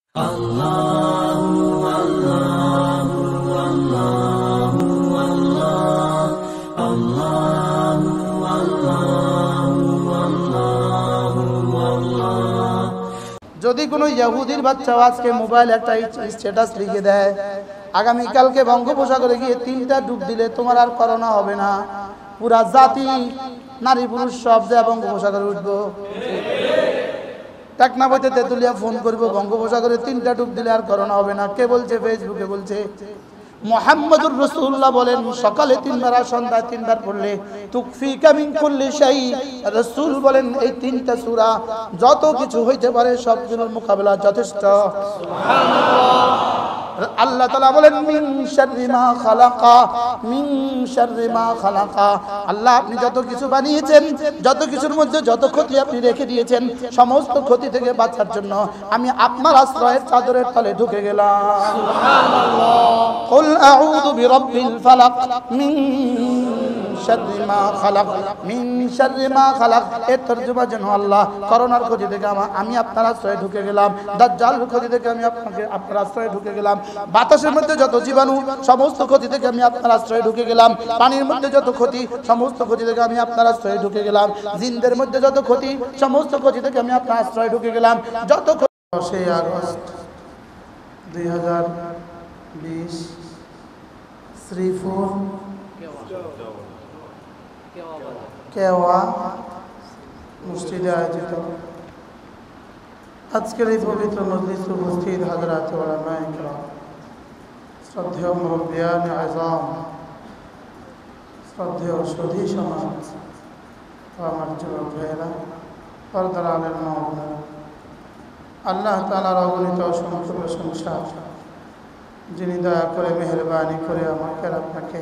যদি কোনো ইহুদির বাচ্চা আজকে মোবাইল একটা স্ট্যাটাস লিখে দেয়, আগামী কালকে বঙ্গোপসাগরে গিয়ে 3টা ডুব দিলে তোমার আর করোনা হবে না, পুরা জাতি নারী পুরুষ সব যে বঙ্গোপসাগরে উঠবো। টেকনা বইতে তেতুলিয়া ফোন করবো, বঙ্গোপসাগরে 3টা ডুব দিলে আর করোনা হবে না। কে বলছে? ফেসবুকে বলছে। মুহাম্মদুর রাসূলুল্লাহ বলেন, সকালে 3বার আর সন্ধ্যায় 3বার পড়লে তুকফিকা মিন কুল্লি শাই। রাসূল বলেন, এই 3টা সূরা যত কিছু হইতে পারে সবগুলোর মোকাবেলা যথেষ্ট। সুবহানাল্লাহ। আল্লাহ তাআলা বলেন, মিন শাররি মা খালাকা, মিন শাররি মা খালাকা। আল্লাহ আপনি যত কিছু বানিয়েছেন, যত কিছুর মধ্যে যত ক্ষতি আপনি রেখে দিয়েছেন, সমস্ত ক্ষতি থেকে বাঁচার জন্য আমি আপনার আশ্রয়ের চাদরের তলে ঢুকে গেলাম। সুবহানাল্লাহ। কুল আউযু বিরাব্বিল ফালাক, মিন শাররি মা খালাক, মিন শাররি মা খালাক। এর তরজমা যেন আল্লাহ করোনার ক্ষতি থেকে আমি আপনার আশ্রয়ে ঢুকে গেলাম, দাজ্জালের ক্ষতি থেকে আমি আপনার আশ্রয়ে ঢুকে গেলাম, বাতাসের মধ্যে যত জীবাণু সমস্ত ক্ষতি থেকে আমি আপনার আশ্রয়ে ঢুকে গেলাম, পানির মধ্যে যত ক্ষতি সমস্ত ক্ষতি থেকে আমি আপনার আশ্রয়ে ঢুকে গেলাম, জিনদের মধ্যে যত ক্ষতি সমস্ত ক্ষতি থেকে আমি আপনার আশ্রয়ে ঢুকে গেলাম। যত 10 আগস্ট 2020 শ্রীপুর কেওয়া মসজিদে আয়োজিত আজকের এই পবিত্র মজলিসে উপস্থিত হযরত উলামায়ে কেরাম, শ্রদ্ধেয় মুরব্বিয়ানে আযম, শ্রদ্ধেয় সুধী সমাজ ও আমার যুবক ভাইয়েরা, পর্দার আলের মা, আল্লাহ তাআলার অগণিত অসংখ্য প্রশংসা, যিনি দয়া করে মেহেরবানি করে আমাকে আর আপনাকে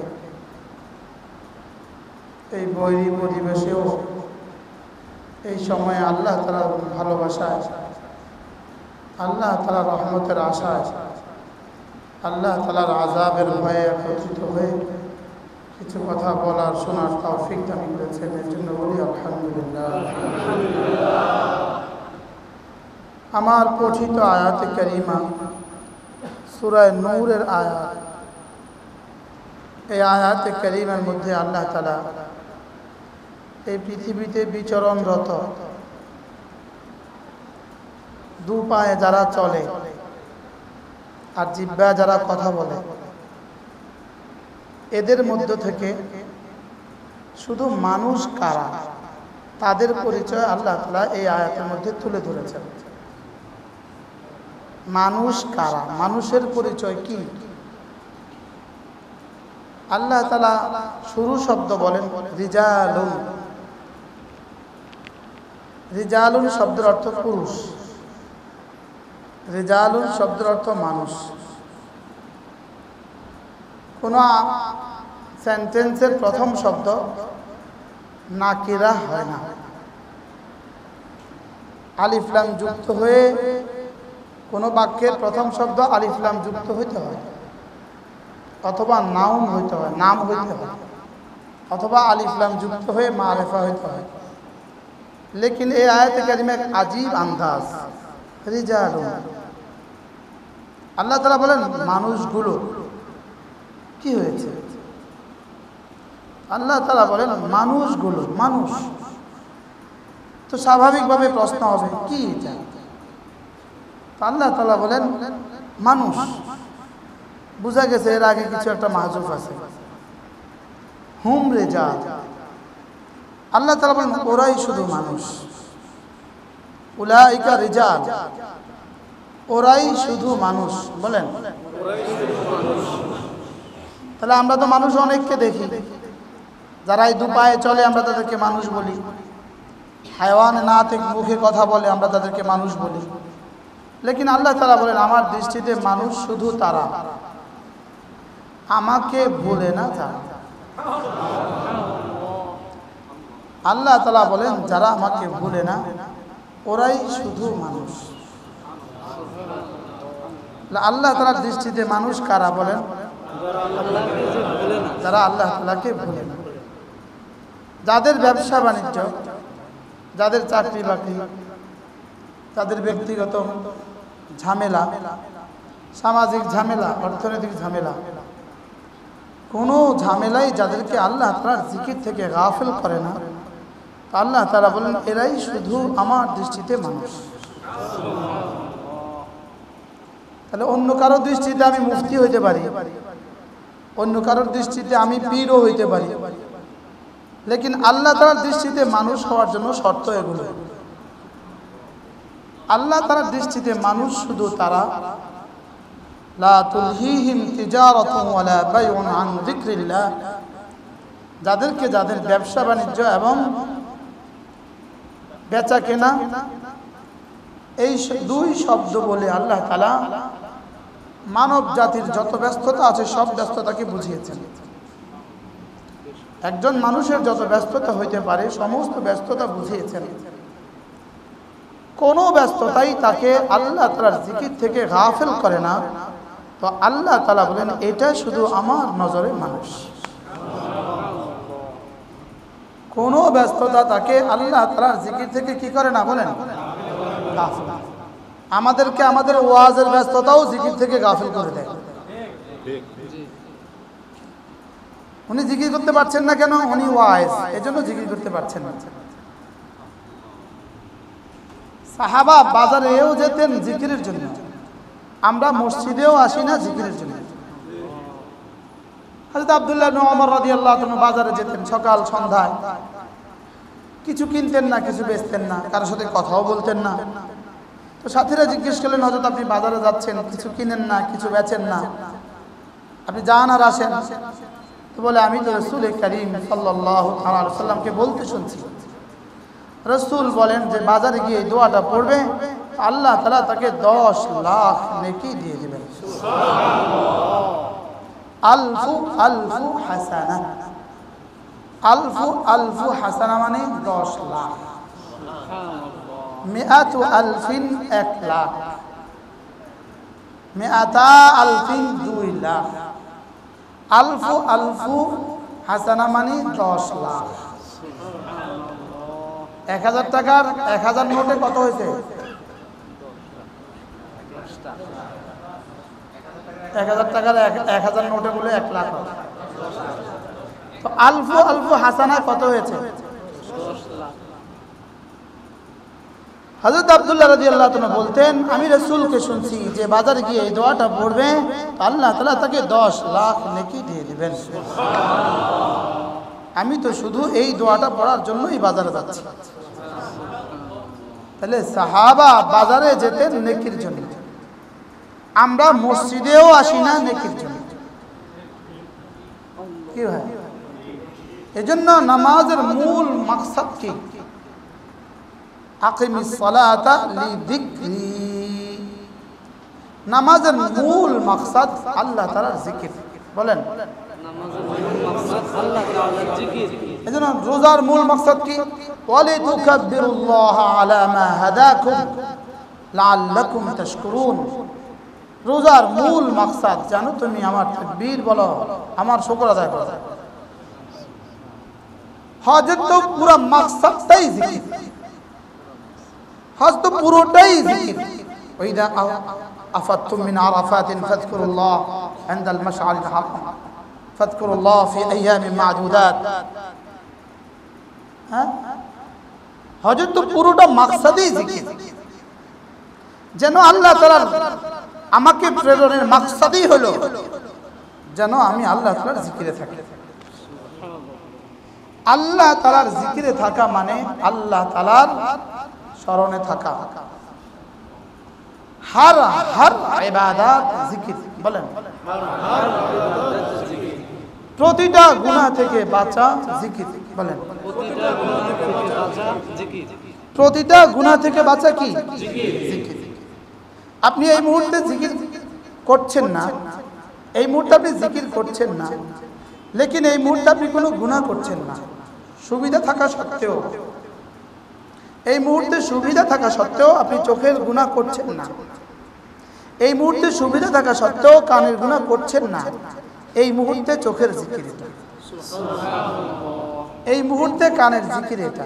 এই বৈরী পরিবেশেও এই সময়ে আল্লাহ তাআলার ভালোবাসায়, আল্লাহ তাআলার রহমতের আশায়, আল্লাহ তাআলার আযাবের ভয়ে একত্রিত হয়ে কিছু কথা বলার শোনার তৌফিক দান করেছেন। এর জন্য বলি আলহামদুলিল্লাহ। আমার পঠিত আয়াতে কারিমা সূরা নূরের আয়াত। এই আয়াতে কারিমার মধ্যে আল্লাহ তাআলা এই পৃথিবীতে বিচরণরত দু পায়ে যারা চলে আর জিহ্বা যারা কথা বলে, এদের মধ্য থেকে শুধু মানুষ কারা তাদের পরিচয় আল্লাহ তাআলা এই আয়াতের মধ্যে তুলে ধরেছেন। মানুষ কারা, মানুষের পরিচয় কি? আল্লাহ তাআলা শুরু শব্দ বলেন রিজালুন। রিজালুন শব্দের অর্থ পুরুষ, রিজালুন শব্দের অর্থ মানুষ। কোন সেন্টেন্সের প্রথম শব্দ নাকিরা হয় না, আলিফ লাম যুক্ত হয়ে কোন বাক্যের প্রথম শব্দ আলিফ লাম যুক্ত হইতে হয়, অথবা নাউন হইতে হয়, নাম হইতে হয়, অথবা আলিফ লাম যুক্ত হয়ে মারিফা হইতে হয়। लेकिन ये आयत करीम एक अजीब अंदाज, রিজালুন। আল্লাহ তাআলা বলেন মানুষগুলো কি হয়েছে? আল্লাহ তাআলা বলেন মানুষগুলো, মানুষ। তো স্বাভাবিকভাবে প্রশ্ন হবে কি এটা? আল্লাহ তাআলা বলেন মানুষ, বুঝা গেছে এর আগে কিছু একটা মাহজুফ আছে। হুম রিজাল, আল্লাহ তাআলা বলেন ওরাই শুধু মানুষ। উলাইকা রিজাল, ওরাই শুধু মানুষ। বলেন তাহলে আমরা তো মানুষ অনেককে দেখি, যারা এই দুপায়ে চলে আমরা তাদেরকে মানুষ বলি, হায়াওয়ান না থেকে মুখে কথা বলে আমরা তাদেরকে মানুষ বলি। লেকিন আল্লাহ তাআলা বলেন আমার দৃষ্টিতে মানুষ শুধু তারা আমাকে ভুলে না যারা। আল্লাহ তাআলা বলেন যারা আমাকে ভুলে না ওরাই শুধু মানুষ। আল্লাহ তাআলার দৃষ্টিতে মানুষ কারা? বলেন যারা আল্লাহ তাআলাকে ভুলে না। যাদের ব্যবসা বাণিজ্য, যাদের চাকরি বাকরি, যাদের ব্যক্তিগত ঝামেলা, সামাজিক ঝামেলা, অর্থনৈতিক ঝামেলা, কোনো ঝামেলাই যাদেরকে আল্লাহ তাআলার জিকির থেকে গাফিল করে না, আল্লাহ তাআলা বলেন এরাই শুধু আমার দৃষ্টিতে মানুষ। তাহলে অন্য কারোর দৃষ্টিতে আমি মুফতি হইতে পারি, অন্য কারোর দৃষ্টিতে আমি পীরও হইতে পারি, লেকিন আল্লাহ তাআলার দৃষ্টিতে মানুষ হওয়ার জন্য শর্ত এগুলো। আল্লাহ তাআলার দৃষ্টিতে মানুষ শুধু তারা লা তুলহিহিম তিজারাতুন ওয়ালা বাইউন আন যিকরিল্লাহ, যাদেরকে যাদের ব্যবসা বাণিজ্য এবং বেচা কেনা এই দুই শব্দ বলে আল্লাহ তাআলা মানব জাতির যত ব্যস্ততা আছে সব ব্যস্ততাকে বুঝিয়েছেন। একজন মানুষের যত ব্যস্ততা হইতে পারে সমস্ত ব্যস্ততা বুঝিয়েছেন। কোনো ব্যস্ততাই তাকে আল্লাহ তাআলার জিকির থেকে গাফিল করে না। তো আল্লাহ তাআলা বলেন এটা শুধু আমার নজরে মানুষ। কোনো ব্যস্ততা তাকে আল্লাহ তাআলার জিকির থেকে কি করে না বলেন গাফিল। আমাদেরকে আমাদের ওয়াজের ব্যস্ততাও জিকির থেকে গাফিল করে দেয়। উনি জিকির করতে পারছেন না কেন? উনি ওয়াইজ, এজন্য জিকির করতে পারছেন না। সাহাবা বাজারেও যেতেন জিকিরের জন্য, আমরা মসজিদেও আসি না জিকিরের জন্য। হযরত আব্দুল্লাহ ইবনে ওমর রাদিয়াল্লাহু তাআলা বাজারে যেতেন সকাল সন্ধ্যায়, কিছু কিনতেন না, কিছু বেচতেন না, কারোর সাথে কথাও বলতেন না। তো সাথীরা জিজ্ঞেস করলেন হযরত আপনি বাজারে যাচ্ছেন, কিছু কিনেন না, কিছু বেচেন না, আপনি যান আর আসেন? তো বলে আমি তো রাসূল করিম সাল্লাল্লাহু আলাইহি ওয়াসাল্লামকে বলতে শুনছি। রাসূল বলেন যে বাজারে গিয়ে এই দোয়াটা পড়বে, আল্লাহ তাআলা তাকে 10 লাখ নেকি দিয়ে দিবেন। সুবহানাল্লাহ। আলফু আলফু হাসানা, আলফু আলফু হাসানা মানে 10 লাখ। মিআতু আলফিন 1 লাখ, মিআতা আলফিন 2 লাখ, আলফু আলফু হাসানা মানে 10 লাখ। 1000 টাকার 1000 নোটে কত হয়েছে? 1000 টাকার 1000 নোটে বলে 1 লাখ। তো আলফু আলফু হাসানা কত হয়েছে? 10 লাখ। হযরত আব্দুল্লাহ রাদিয়াল্লাহু তাআলা বলতেন আমি রাসূলকে শুনছি যে বাজারে গিয়ে এই দোয়াটা পড়বে আল্লাহ তাআলা তাকে 10 লাখ নেকি দিয়ে দিবেন। সুবহানাল্লাহ। আমি তো শুধু এই দোয়াটা পড়ার জন্যই বাজারে যাচ্ছি। তাহলে সাহাবা বাজারে যেতেন নেকির জন্য, আমরা মসজিদেও আসি না নেকির জন্য। কি ভাই? এজন্য নামাজের মূল মাকসাদ কি? আকিমিস সালাতা লিযিকরি। নামাজের মূল মাকসাদ আল্লাহ তাআলার জিকির। বলেন নামাজের মূল মাকসাদ আল্লাহ তাআলার জিকির। এজন্য রোজার মূল মাকসাদ কি? ওয়ালিতুকাব্বিরুল্লাহ আলা মা হাদাকুম লাআল্লাকুম তাশকুরুন। রোজার মূল মাকসাদ জানো তুমি আমার তাকবীর বলো, আমার শুকর আদায় করো। হজের তো পুরো মাকসাদটাই জিকির, হজ তো পুরোটাই জিকির। ওয়াইদা আফাতুম মিন আরাফাতিন ফাযকুরুল্লাহ ইনদাল মাশআরিল হারাম ফাযকুরুল্লাহ ফি আইয়ামিন মা'দুদাত। হ্যাঁ, হজের তো পুরোটা মাকসাদই জিকির। যেন আল্লাহ তাআলার আমাকে প্রেরণের মাকসাদই হলো যেন আমি আল্লাহ তাআলার জিকিরে থাকি। আল্লাহ তাআলার জিকিরে থাকা মানে আল্লাহ তাআলার স্মরণে থাকা। হর হর ইবাদত জিকির। বলেন প্রতিটা গুনাহ থেকে বাঁচা জিকির। বলেন প্রতিটা গুনাহ থেকে বাঁচা কি? জিকির। আপনি এই মুহূর্তে জিকির করছেন না, এই মুহূর্তে আপনি জিকির করছেন না, লেকিন এই মুহূর্তে আপনি কোনো গুনাহ করছেন না, সুবিধা থাকা সত্ত্বেও, এই মুহূর্তে সুবিধা থাকা সত্ত্বেও আপনি চোখের গুনাহ করছেন না, এই মুহূর্তে সুবিধা থাকা সত্ত্বেও কানের গুনাহ করছেন না। এই মুহূর্তে চোখের জিকির এটা, এই মুহূর্তে কানের জিকির এটা।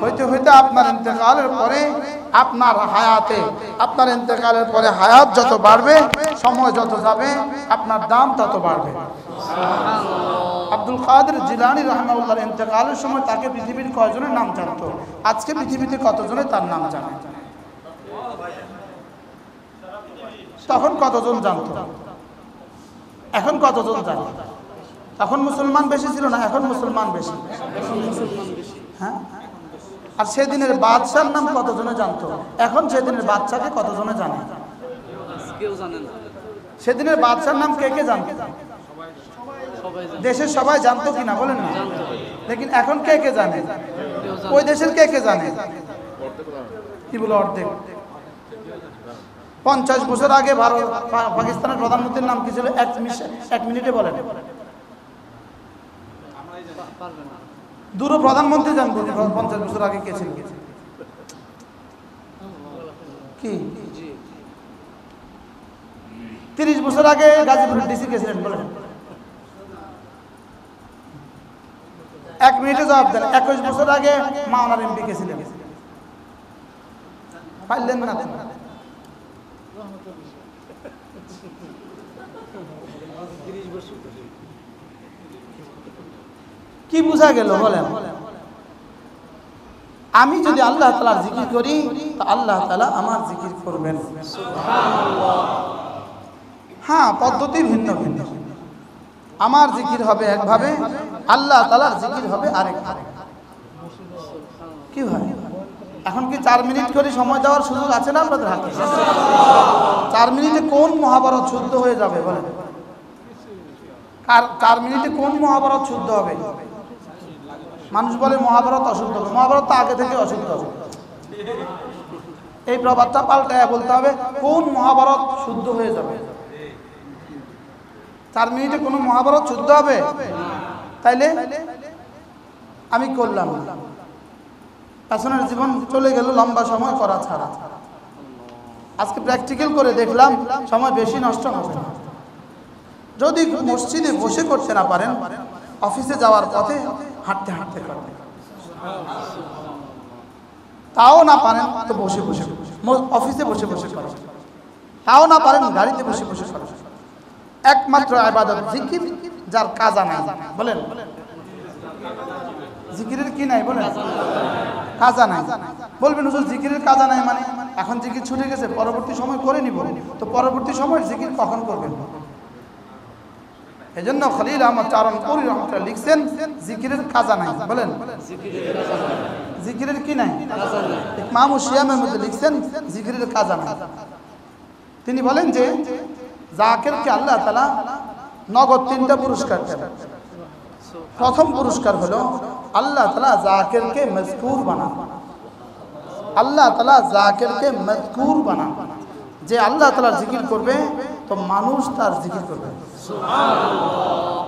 হইতে হইতে আপনার ইন্তেকালের পরে আপনার হায়াতে, আপনার ইন্তেকালের পরে হায়াত যত বাড়বে, সময় যত যাবে, আপনার দাম তত বাড়বে। আব্দুল কাদের জিলানী রাহমাহুল্লাহর ইন্তেকালের সময় তাকে পৃথিবীর কয়জনের নাম জানতো? আজকে পৃথিবীতে কতজনে তার নাম জানে? তখন কতজন জানতো? এখন কতজন জানে? তখন মুসলমান বেশি ছিল না, এখন মুসলমান বেশি। হ্যাঁ, আর সেদিনের বাদশার নাম কতজনে জানতো? এখন সেদিনের বাদশাকে কতজনে জানে? কেউ জানে না। সেদিনের বাদশার নাম কে কে জানতো? দেশের সবাই জানতো কিনা বলেন না? লেকিন এখন কে কে জানে? ওই দেশের কে কে জানে? কি বলো অর্ধেক। 50 বছর আগে ভারত পাকিস্তানের প্রধানমন্ত্রীর নাম কি ছিল? এক মিনিটে বলেন। দুটো প্রধানমন্ত্রী জানবো 50 বছর আগে কে ছিল? কি 30 বছর আগে গাজীপুরের ডিসি কে ছিলেন বলেন? 1 মিনিটে জবাব দেন। 21 বছর আগে মাওনার এমপি কে ছিলেন? পারলেন না। কি বোঝা গেল বলেন? আমি যদি আল্লাহ তাআলার জিকির করি তো আল্লাহ তাআলা আমার জিকির করবেন। হ্যাঁ, পদ্ধতি ভিন্ন ভিন্ন। আমার জিকির হবে একভাবে, আল্লাহ তাআলার জিকির হবে আরেকভাবে। কি ভাই, এখন কি 4 মিনিট করে সময় দেওয়ার সুযোগ আছে না আপনাদের হাতে? 4 মিনিটে কোন মহাভারত শুদ্ধ হয়ে যাবে বলেন? 4 মিনিটে কোন মহাভারত শুদ্ধ হবে? মানুষ বলে মহাভারত অশুদ্ধ হবে। মহাভারত তো আগে থেকে অশুদ্ধ হবে। এই প্রবাদটা পাল্টায় বলতে হবে কোন মহাভারত শুদ্ধ হয়ে যাবে। 4 মিনিটে কোন মহাভারত শুদ্ধ হবে? তাইলে আমি করলাম, পেছনের জীবন চলে গেল লম্বা সময় করা ছাড়া। আজকে প্র্যাকটিক্যাল করে দেখলাম সময় বেশি নষ্ট হবে না। যদি মসজিদে বসে করতে না পারেন, অফিসে যাওয়ার পথে হাঁটতে হাঁটতে করবেন। তাও না পারেন তো বসে বসে, অফিসে বসে বসে করেন। তাও না পারেন গাড়িতে বসে বসে করেন। একমাত্র ইবাদত জিকির, যার কাজা নাই বলেন। জিকিরের কি নাই বলেন? কাজা নাই। বলবেন হুজুর জিকিরের কাজা নাই মানে? এখন জিকির ছুটে গেছে, পরবর্তী সময় করে নিব। তো পরবর্তী সময় জিকির কখন করবেন? এজন্য খলিল আহমদ চারণপুরী রহমাতুল্লাহ লিখছেন জিকিরের কাজা নাই বলেন। জিকিরের কি নাই? ইমাম শিয়ামের মধ্যে লিখছেন জিকিরের কাজা নাই। তিনি বলেন যে জাকিরকে আল্লাহ তাআলা নগদ 3টা পুরস্কার দেন। প্রথম পুরস্কার হলো আল্লাহ তাআলা জাকিরকে মজকুর বানান। আল্লাহ তাআলা জাকিরকে মজকুর বানান। যে আল্লাহ তাআলার জিকির করবে তো মানুষ তার জিকির করবে। সুবহানাল্লাহ।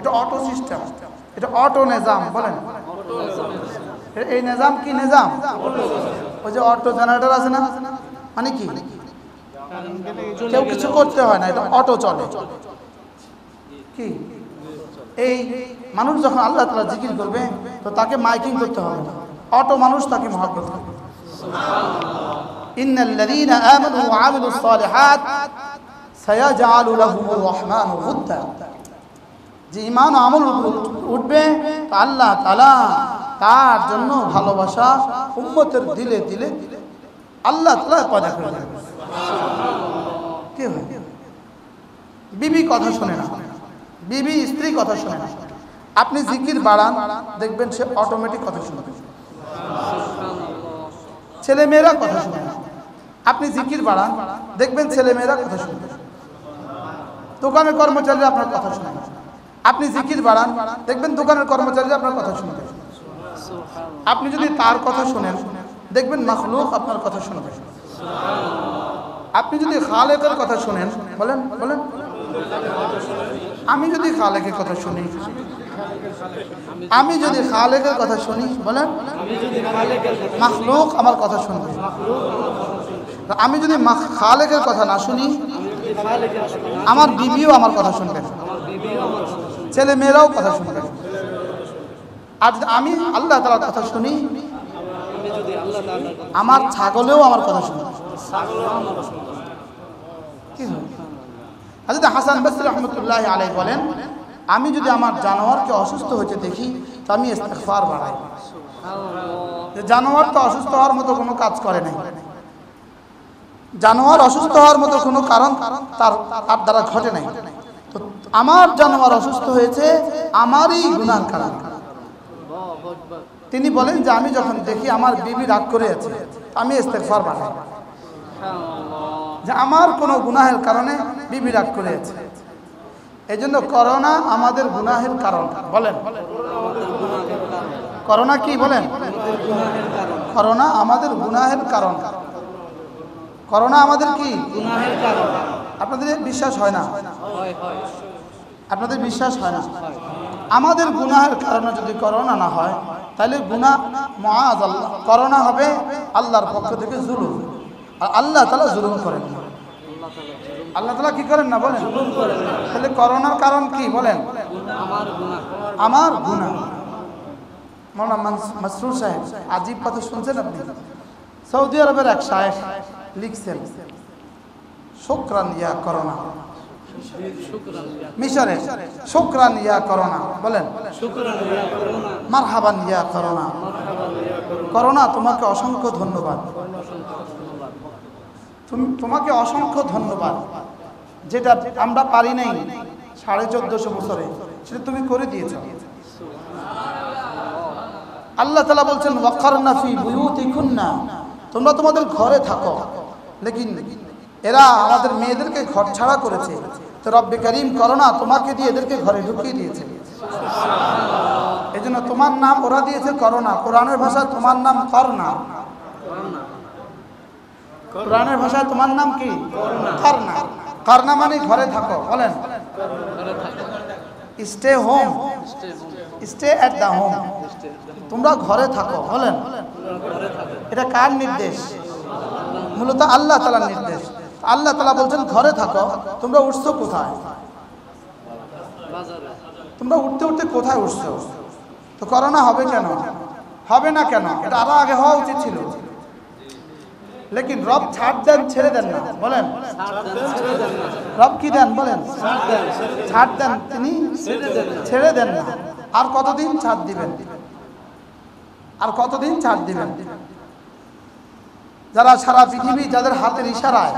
এটা অটো সিস্টেম, এটা অটো নিজাম বলেন। এই নিজাম কি নিজাম? ওই যে অটো জেনারেটর আছে না, মানে কি কেউ কিছু করতে হয় না, এটা অটো চলে। কি এই মানুষ যখন আল্লাহ তাআলা জিকির করবে তো তাকে মাইকিং করতে হবে না, অটো মানুষ তাকে মহব্বত করবে। সুবহানাল্লাহ। ইন্নাল্লাযীনা আমানু ওয়া আমিলুস সালিহাত সায়াজআলু লাহুমুর রাহমানু উদ্দা। যে ঈমান ও আমল উঠবে তা আল্লাহ তাআলা তার জন্য ভালোবাসা উম্মতের দিলে দিলে আল্লাহ তাআলা পয়দা করে দেবেন। সুবহানাল্লাহ। কি হয়? বিবি কথা শুনে না, বিবি স্ত্রী কথা শুনে না। আপনি জিকির বাড়ান, দেখবেন সে অটোমেটিক কথা শুনবে। ছেলে মেয়েরা কথা শুনে না, আপনি জিকির বাড়ান, দেখবেন ছেলে মেয়েরা কথা শুনবে। দোকানের কর্মচারীরা আপনার কথা শুনে না, আপনি জিকির বাড়ান, দেখবেন দোকানের কর্মচারীরা আপনার কথা শুনবে। আপনি যদি তার কথা শুনেন, দেখবেন মাখলুক আপনার কথা শুনবে। আপনি যদি খালেকের কথা শুনেন, বলেন বলেন, আমি যদি খালেকের কথা শুনি, আমি যদি খালেকের কথা শুনি, বলেন মাখলুক আমার কথা শুনবে। আমি যদি খালেকের কথা না শুনি, আমার বিবিও আমার কথা শুনবে, ছেলে মেয়েরাও কথা শুনবে। আর আমি আল্লাহ তাআলার কথা শুনি, আমার ছাগলেও আমার কথা শুনে। হযরত হাসান বসরি রাহমাতুল্লাহি আলাইহি বলেন, আমি যদি আমার জানোয়ারকে অসুস্থ হতে দেখি তো আমি ইস্তিগফার বাড়াই। জানোয়ার তো অসুস্থ হওয়ার মতো কোনো কাজ করে নাই, জানোয়ার অসুস্থ হওয়ার মতো কোনো কারণ তার দ্বারা ঘটে নাই। তো আমার জানোয়ার অসুস্থ হয়েছে আমারই গুনাহর কারণে। তিনি বলেন যে আমি যখন দেখি আমার বিবি রাগ করে আছে, আমি ইস্তিগফার বাড়াই যে আমার কোনো গুনাহের কারণে বিবি রাগ করে আছে। এই জন্য করোনা আমাদের গুনাহের কারণ। বলেন করোনা কি? বলেন করোনা আমাদের গুনাহের কারণ। করোনা আমাদের কি গুনাহের কারণ? আপনাদের বিশ্বাস হয় না? আপনাদের বিশ্বাস হয় না? আমাদের গুনাহের কারণে যদি করোনা না হয় তাহলে গুনাহ মুআযাল্লাহ, করোনা হবে আল্লাহর পক্ষ থেকে জুলুম। আর আল্লাহ তাআলা জুলুম করেন না। আল্লাহ তাআলা কি করেন না? বলেন তাহলে করোনার কারণ কি? বলেন আমার গুনাহ। মাওলানা মাসরুর সাহেব আজীব কথা শুনছেন আপনি? সৌদি আরবের এক শায়েখ লিখছেন, শুকরান ইয়া করোনা। মিশরে শুকরান ইয়া করোনা। বলেন মারহাবান ইয়া করোনা। করোনা তোমাকে অসংখ্য ধন্যবাদ, তোমাকে অসংখ্য ধন্যবাদ। যেটা আমরা পারি নাই 1450 বছরে, সেটা তুমি করে দিয়েছ। আল্লাহ তাআলা বলছেন ওয়াকারনা ফি বুয়ুতিকুন্না, তোমরা তোমাদের ঘরে থাকো। লেকিন এরা আমাদের মেয়েদেরকে ঘর ছাড়া করেছে, তো রব্বে করিম করোনা তোমাকে দিয়ে এদেরকে ঘরে ঢুকিয়ে দিয়েছে। এই জন্য তোমার নাম ওরা দিয়েছে করোনা। কোরআনের ভাষায় তোমার নাম করোনা। কোরআনের ভাষায় তোমার নাম কি? করোনা। করোনা মানে ঘরে থাকো। বলেন stay home, stay at the home, তোমরা ঘরে থাকো। বলেন এটা কার নির্দেশ? মূলত আল্লাহ তাআলার নির্দেশ। আল্লাহ তাআলা বলছেন ঘরে থাকো। তোমরা উঠছো কোথায়? তোমরা উঠতে উঠতে কোথায় উঠছো? তো করোনা হবে কেন? হবে না কেন? এটা আরো আগে হওয়া উচিত ছিল। লেকিন রব ছাড় দেন, ছেড়ে দেন না। বলেন রব কি দেন? বলেন ছাড় দেন, তিনি ছেড়ে দেন না। আর কতদিন ছাড় দিবেন? আর কতদিন ছাড় দিবেন? যারা সারা পৃথিবী, যাদের হাতের ইশারায়,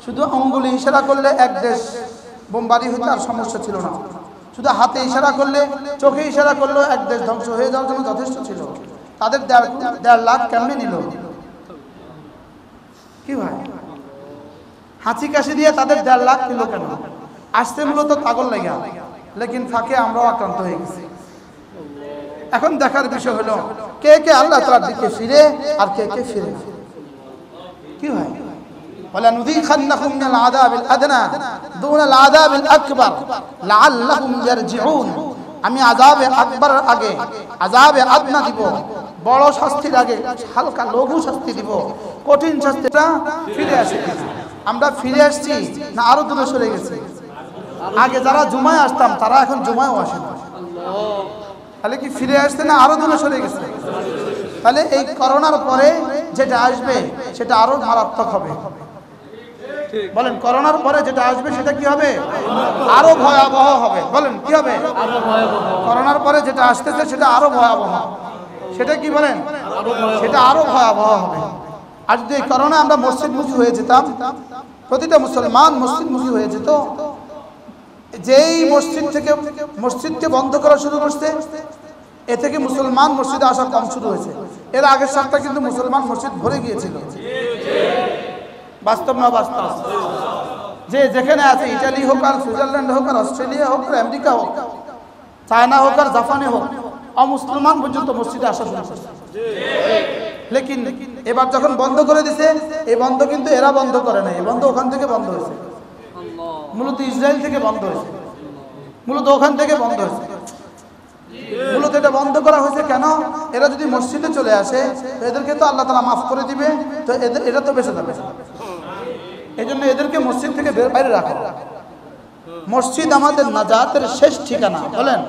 শুধু আঙ্গুলে ইশারা করলে এক দেশ বোমবারি হইতে আর সমস্যা ছিল না। শুধু হাতে ইশারা করলে, চোখে ইশারা করলেও এক দেশ ধ্বংস হয়ে যাওয়ার জন্য যথেষ্ট ছিল। তাদের 1.5 লাখ কেমনে নিল? কি ভাই, হাঁচি কাশি দিয়ে তাদের 1.5 লাখ নিল কেন? আসতে মূলত পাগল লাগা, লেকিন ফাঁকে আমরাও আক্রান্ত হয়ে গেছি। এখন দেখার বিষয় হলো কে কে আল্লাহ তাআলার দিকে ফিরে আর কে কে ফিরে না। কি ভাই, ওয়ালা নুযীখান্নাহুম মিনাল আযাবিল আদনা দুনাল আযাবিল আকবার লাআল্লাহুম ইয়ারজিউন। আমি আযাবে আকবার আগে আযাবে আদনা দিব, বড় শাস্তির আগে হালকা লঘু শাস্তি দিব, কঠিন শাস্তিটা ফিরে আসে। আমরা ফিরে আসছি না আরো দূরে সরে গেছি? আগে যারা জুমায় আসতাম তারা এখন জুমায়ও আসে না। তাহলে কি ফিরে আসছে না আরো দূরে সরে গেছে? তাহলে এই করোনার পরে যেটা আসবে সেটা আরো মারাত্মক হবে। বলেন করোনার পরে যেটা আসবে সেটা কি হবে? আরো ভয়াবহ হবে। বলেন কি হবে? করোনার পরে যেটা আসতেছে সেটা আরো ভয়াবহ। সেটা কি বলেন? সেটা আরো ভয়াবহ হবে। আর যদি করোনা আমরা মসজিদমুখী হয়ে যেতাম, প্রতিটা মুসলমান মসজিদমুখী হয়ে যেত, যেই মসজিদ থেকে মসজিদকে বন্ধ করা শুরু করছে, এ থেকে মুসলমান মসজিদে আসা কম শুরু হয়েছে। এর আগের সপ্তাহে কিন্তু মুসলমান মসজিদ ভরে গিয়েছিল। বাস্তব না বাস্তব? যে যেখানে আছে, ইটালি হোক আর সুইজারল্যান্ড হোক আর অস্ট্রেলিয়া হোক আর আমেরিকা হোক, চায়না হোক আর জাপানে হোক, অমুসলমান পর্যন্ত মসজিদে আসা শুরু করছে। লেকিন এবার যখন বন্ধ করে দিছে, এই বন্ধ কিন্তু এরা বন্ধ করে নাই, এই বন্ধ ওখান থেকে বন্ধ হয়েছে। মূলত ইসরায়েল থেকে বন্ধ হয়েছে, মূলত ওখান থেকে বন্ধ হয়েছে। মূলত এটা বন্ধ করা হয়েছে কেন? এরা যদি মসজিদে চলে আসে এদেরকে তো আল্লাহ তাআলা মাফ করে দিবে, তো এরা তো বেঁচে যাবে। এই জন্য এদেরকে মসজিদ থেকে বাইরে রাখা। মসজিদ আমাদের নাজাতের শেষ ঠিকানা। বলেন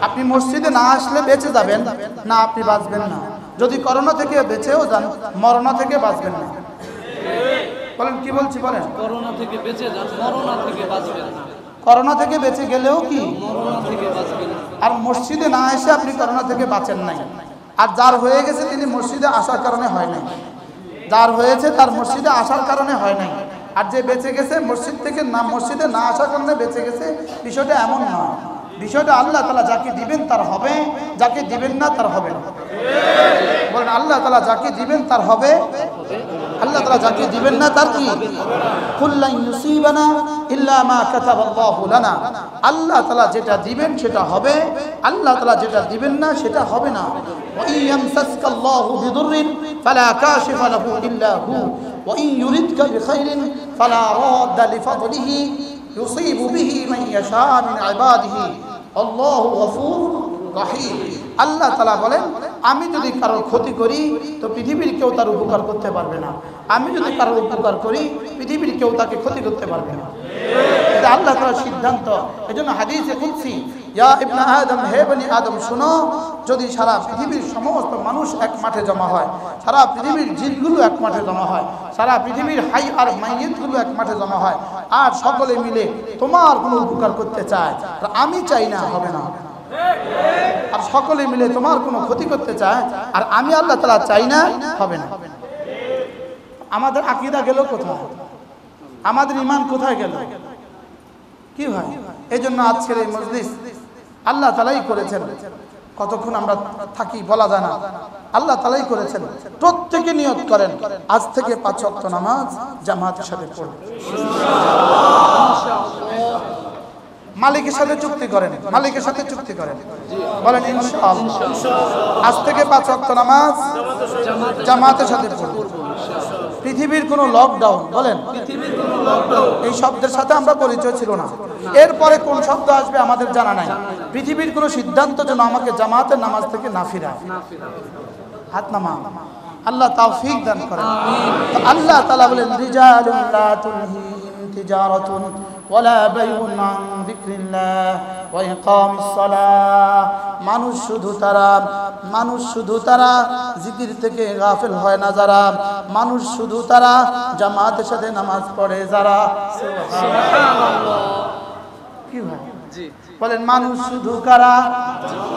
আপনি মসজিদে না আসলে বেঁচে যাবেন না, আপনি বাঁচবেন না। যদি করোনা থেকে বেঁচেও যান, মরণা থেকে বাঁচবেন না। বলেন কি বলছি বলেন? করোনা থেকে বেঁচে যান, মরণা থেকে বাঁচবেন না। করোনা থেকে বেঁচে গেলেও কি মরণা থেকে বাঁচবেন না। আর মসজিদে না এসে আপনি করোনা থেকে বাঁচেন নাই। আর যার হয়ে গেছে তিনি মসজিদে আসার কারণে হয় নাই, যার হয়েছে তার মসজিদে আসার কারণে হয় নাই। আর যে বেঁচে গেছে মসজিদ থেকে না, মসজিদে না আসার কারণে বেঁচে গেছে, বিষয়টা এমন নয়। বিষয়টা আল্লাহ তাআলা যাকে দিবেন তার হবে, যাকে দিবেন না তার হবে না। বলেন আল্লাহ তাআলা যাকে দিবেন তার হবে, আল্লাহ তাআলা যাকে দিবেন না তার কি? কুল্লান ইউসিবানা ইল্লা মা কাতাবাল্লাহু লানা। আল্লাহ তাআলা যেটা দিবেন সেটা হবে, আল্লাহ তাআলা যেটা দিবেন না সেটা হবে না। ওয়া ইয়ামসাসকাল্লাহু বিদুররিন ফালা কাশিফা লাহু ইল্লা হু ওয়া ইন ইউরিদকা বিখাইরিন ফালা রাদ্দা লিফাদলিহি ইউসিবু বিহি মান ইয়াশা মিন ইবাদিহি আল্লাহু গফুরুর রহিম। আল্লাহ তাআলা বলেন, আমি যদি কারোর ক্ষতি করি তো পৃথিবীর কেউ তার উপকার করতে পারবে না, আমি যদি কারোর উপকার করি পৃথিবীর কেউ তাকে ক্ষতি করতে পারবে না। এটা আল্লাহ তাআলার সিদ্ধান্ত। এজন্য হাদিসে কুদসি, ইয়া ইবনে আদম, হে বনি আদম শুনো, যদি সারা পৃথিবীর সমস্ত মানুষ এক মাঠে জমা হয়, সারা পৃথিবীর জিনগুলো এক মাঠে জমা হয়, সারা পৃথিবীর হাই আর মাইয়িতগুলো এক মাঠে জমা হয়, আর সকলে মিলে তোমার কোনো উপকার করতে চায়, আমি চাই না, হবে না। আর সকলে মিলে তোমার কোনো ক্ষতি করতে চায় আর আমি আল্লাহ তাআলা চাই না, হবে না। আমাদের আকীদা গেল কোথায়? আমাদের ঈমান কোথায় গেল? কি ভাই? এজন্য আজকের এই মজলিস আল্লাহ তাআলাই করেছেন। কতক্ষণ আমরা থাকি বলা যায় না, আল্লাহ তাআলাই করেছেন। প্রত্যেকে নিয়ত করেন আজ থেকে 5 ওয়াক্ত নামাজ জামাতের সাথে পড়বেন। মালিকের সাথে চুক্তি করেন, মালিকের সাথে চুক্তি করেন, বলেন ইনশাআল্লাহ আজ থেকে 5 ওয়াক্ত নামাজ জামাতের সাথে পড়ব। পৃথিবীর কোনো লকডাউন, বলেন পৃথিবীর কোনো লকডাউন, এই শব্দের সাথে আমরা পরিচয় ছিল না। এরপরে কোন শব্দ আসবে আমাদের জানা নাই। পৃথিবীর কোনো সিদ্ধান্ত যেন আমাকে জামাতের নামাজ থেকে না ফিরায়। হাত নামা, আল্লাহ তাওফিক দান করেন। তো আল্লাহ তাআলা বলেন, রিজালুন লা তুলহিহিম তিজারাতুন ওয়ালা বাইউন আন যিকরিল্লাহ ওয়া ইকামিস সালাহ। মানুষ শুধু তারা জিকির থেকে গাফিল হয় না যারা, মানুষ শুধু তারা জামাতের সাথে নামাজ পড়ে যারা। সুবহানাল্লাহ। কি ভাই? জি বলেন, মানুষ শুধু কারা?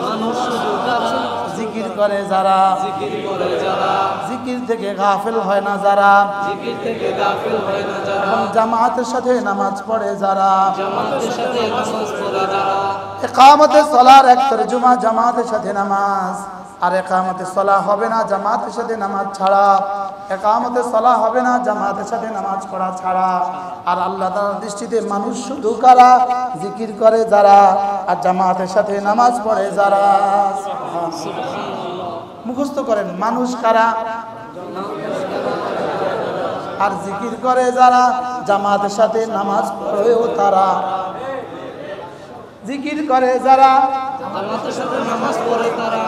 মানুষ শুধু তারা জিকির করে যারা, জিকির করে যারা, জিকির থেকে গাফিল হয় না যারা, জিকির থেকে গাফিল হয় না যারা, এবং জামাতের সাথে নামাজ পড়ে যারা। জামাতের সাথে নামাজ পড়ে যারা। ইকামতে সালার এক তরজমা জামাতের সাথে নামাজ, আর ইকামতে সালাহ হবে না জামাতের সাথে নামাজ ছাড়া, ইকামতে সালাহ হবে না জামাতের সাথে নামাজ পড়া ছাড়া। আর আল্লাহ তাআলার দৃষ্টিতে মানুষ শুধু কারা? জিকির করে যারা আর জামাতের সাথে নামাজ পড়ে যারা। মুখস্থ করেন, মানুষ কারা আর জিকির করে যারা, জামাতের সাথে নামাজ পড়েও তারা। জিকির করে যারা, জামাতের সাথে নামাজ পড়ে তারা।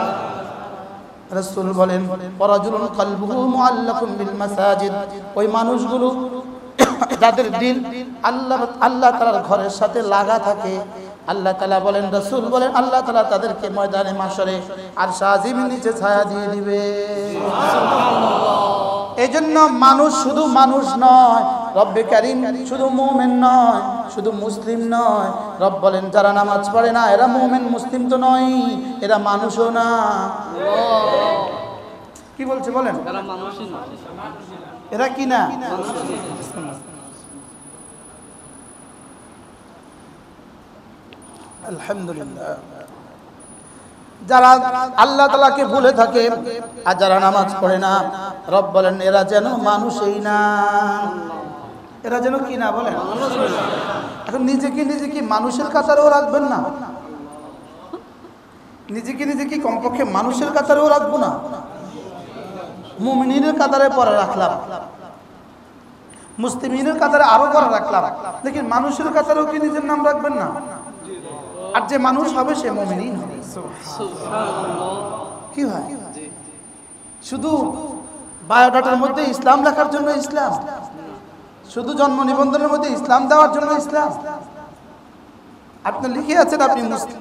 রাসূল বলেন, ওয়ারাজুলুন কলবুহু মুআল্লাকুন বিল মাসাজিদ। ওই মানুষগুলো যাদের দিল আল্লাহ তাআলার ঘরের সাথে লাগা থাকে, আল্লাহ তাআলা বলেন, রাসূল বলেন, আল্লাহ তাআলা তাদেরকে ময়দানে মাশরে আরশ আজিমের নিচে ছায়া দিয়ে দিবে। এজন্য মানুষ শুধু মানুষ নয়, রব্বে কারীম শুধু মুমিন নয়, শুধু মুসলিম নয়। রব বলেন, যারা নামাজ পড়ে না এরা মুমিন মুসলিম তো নয়, এরা মানুষও না। কি বলছে বলেন? এরা মানুষই না। এরা কি না? আলহামদুলিল্লাহ। যারা আল্লাহ তাআলাকে ভুলে থাকে আর যারা নামাজ পড়ে না, রব বলেন এরা যেন মানুষই না। এরা যেন কি না বলেন? এখন নিজে কি মানুষের কাতারেও রাখবেন না? নিজে কি কমপক্ষে মানুষের কাতারেও রাখবো না? মুমিনের কাতারে পরে রাখলাম, মুসলিমিনের কাতারে আরো পরে রাখলাম, দেখি মানুষের কাতারেও কি নিজের নাম রাখবেন না? আর যে মানুষ হবে সে মুমিনই হবে। কি হয়? শুধু বায়োডাটার মধ্যে ইসলাম লেখার জন্য ইসলাম, শুধু জন্ম নিবন্ধনের মধ্যে ইসলাম দেওয়ার জন্য ইসলাম, আপনি লিখে আছেন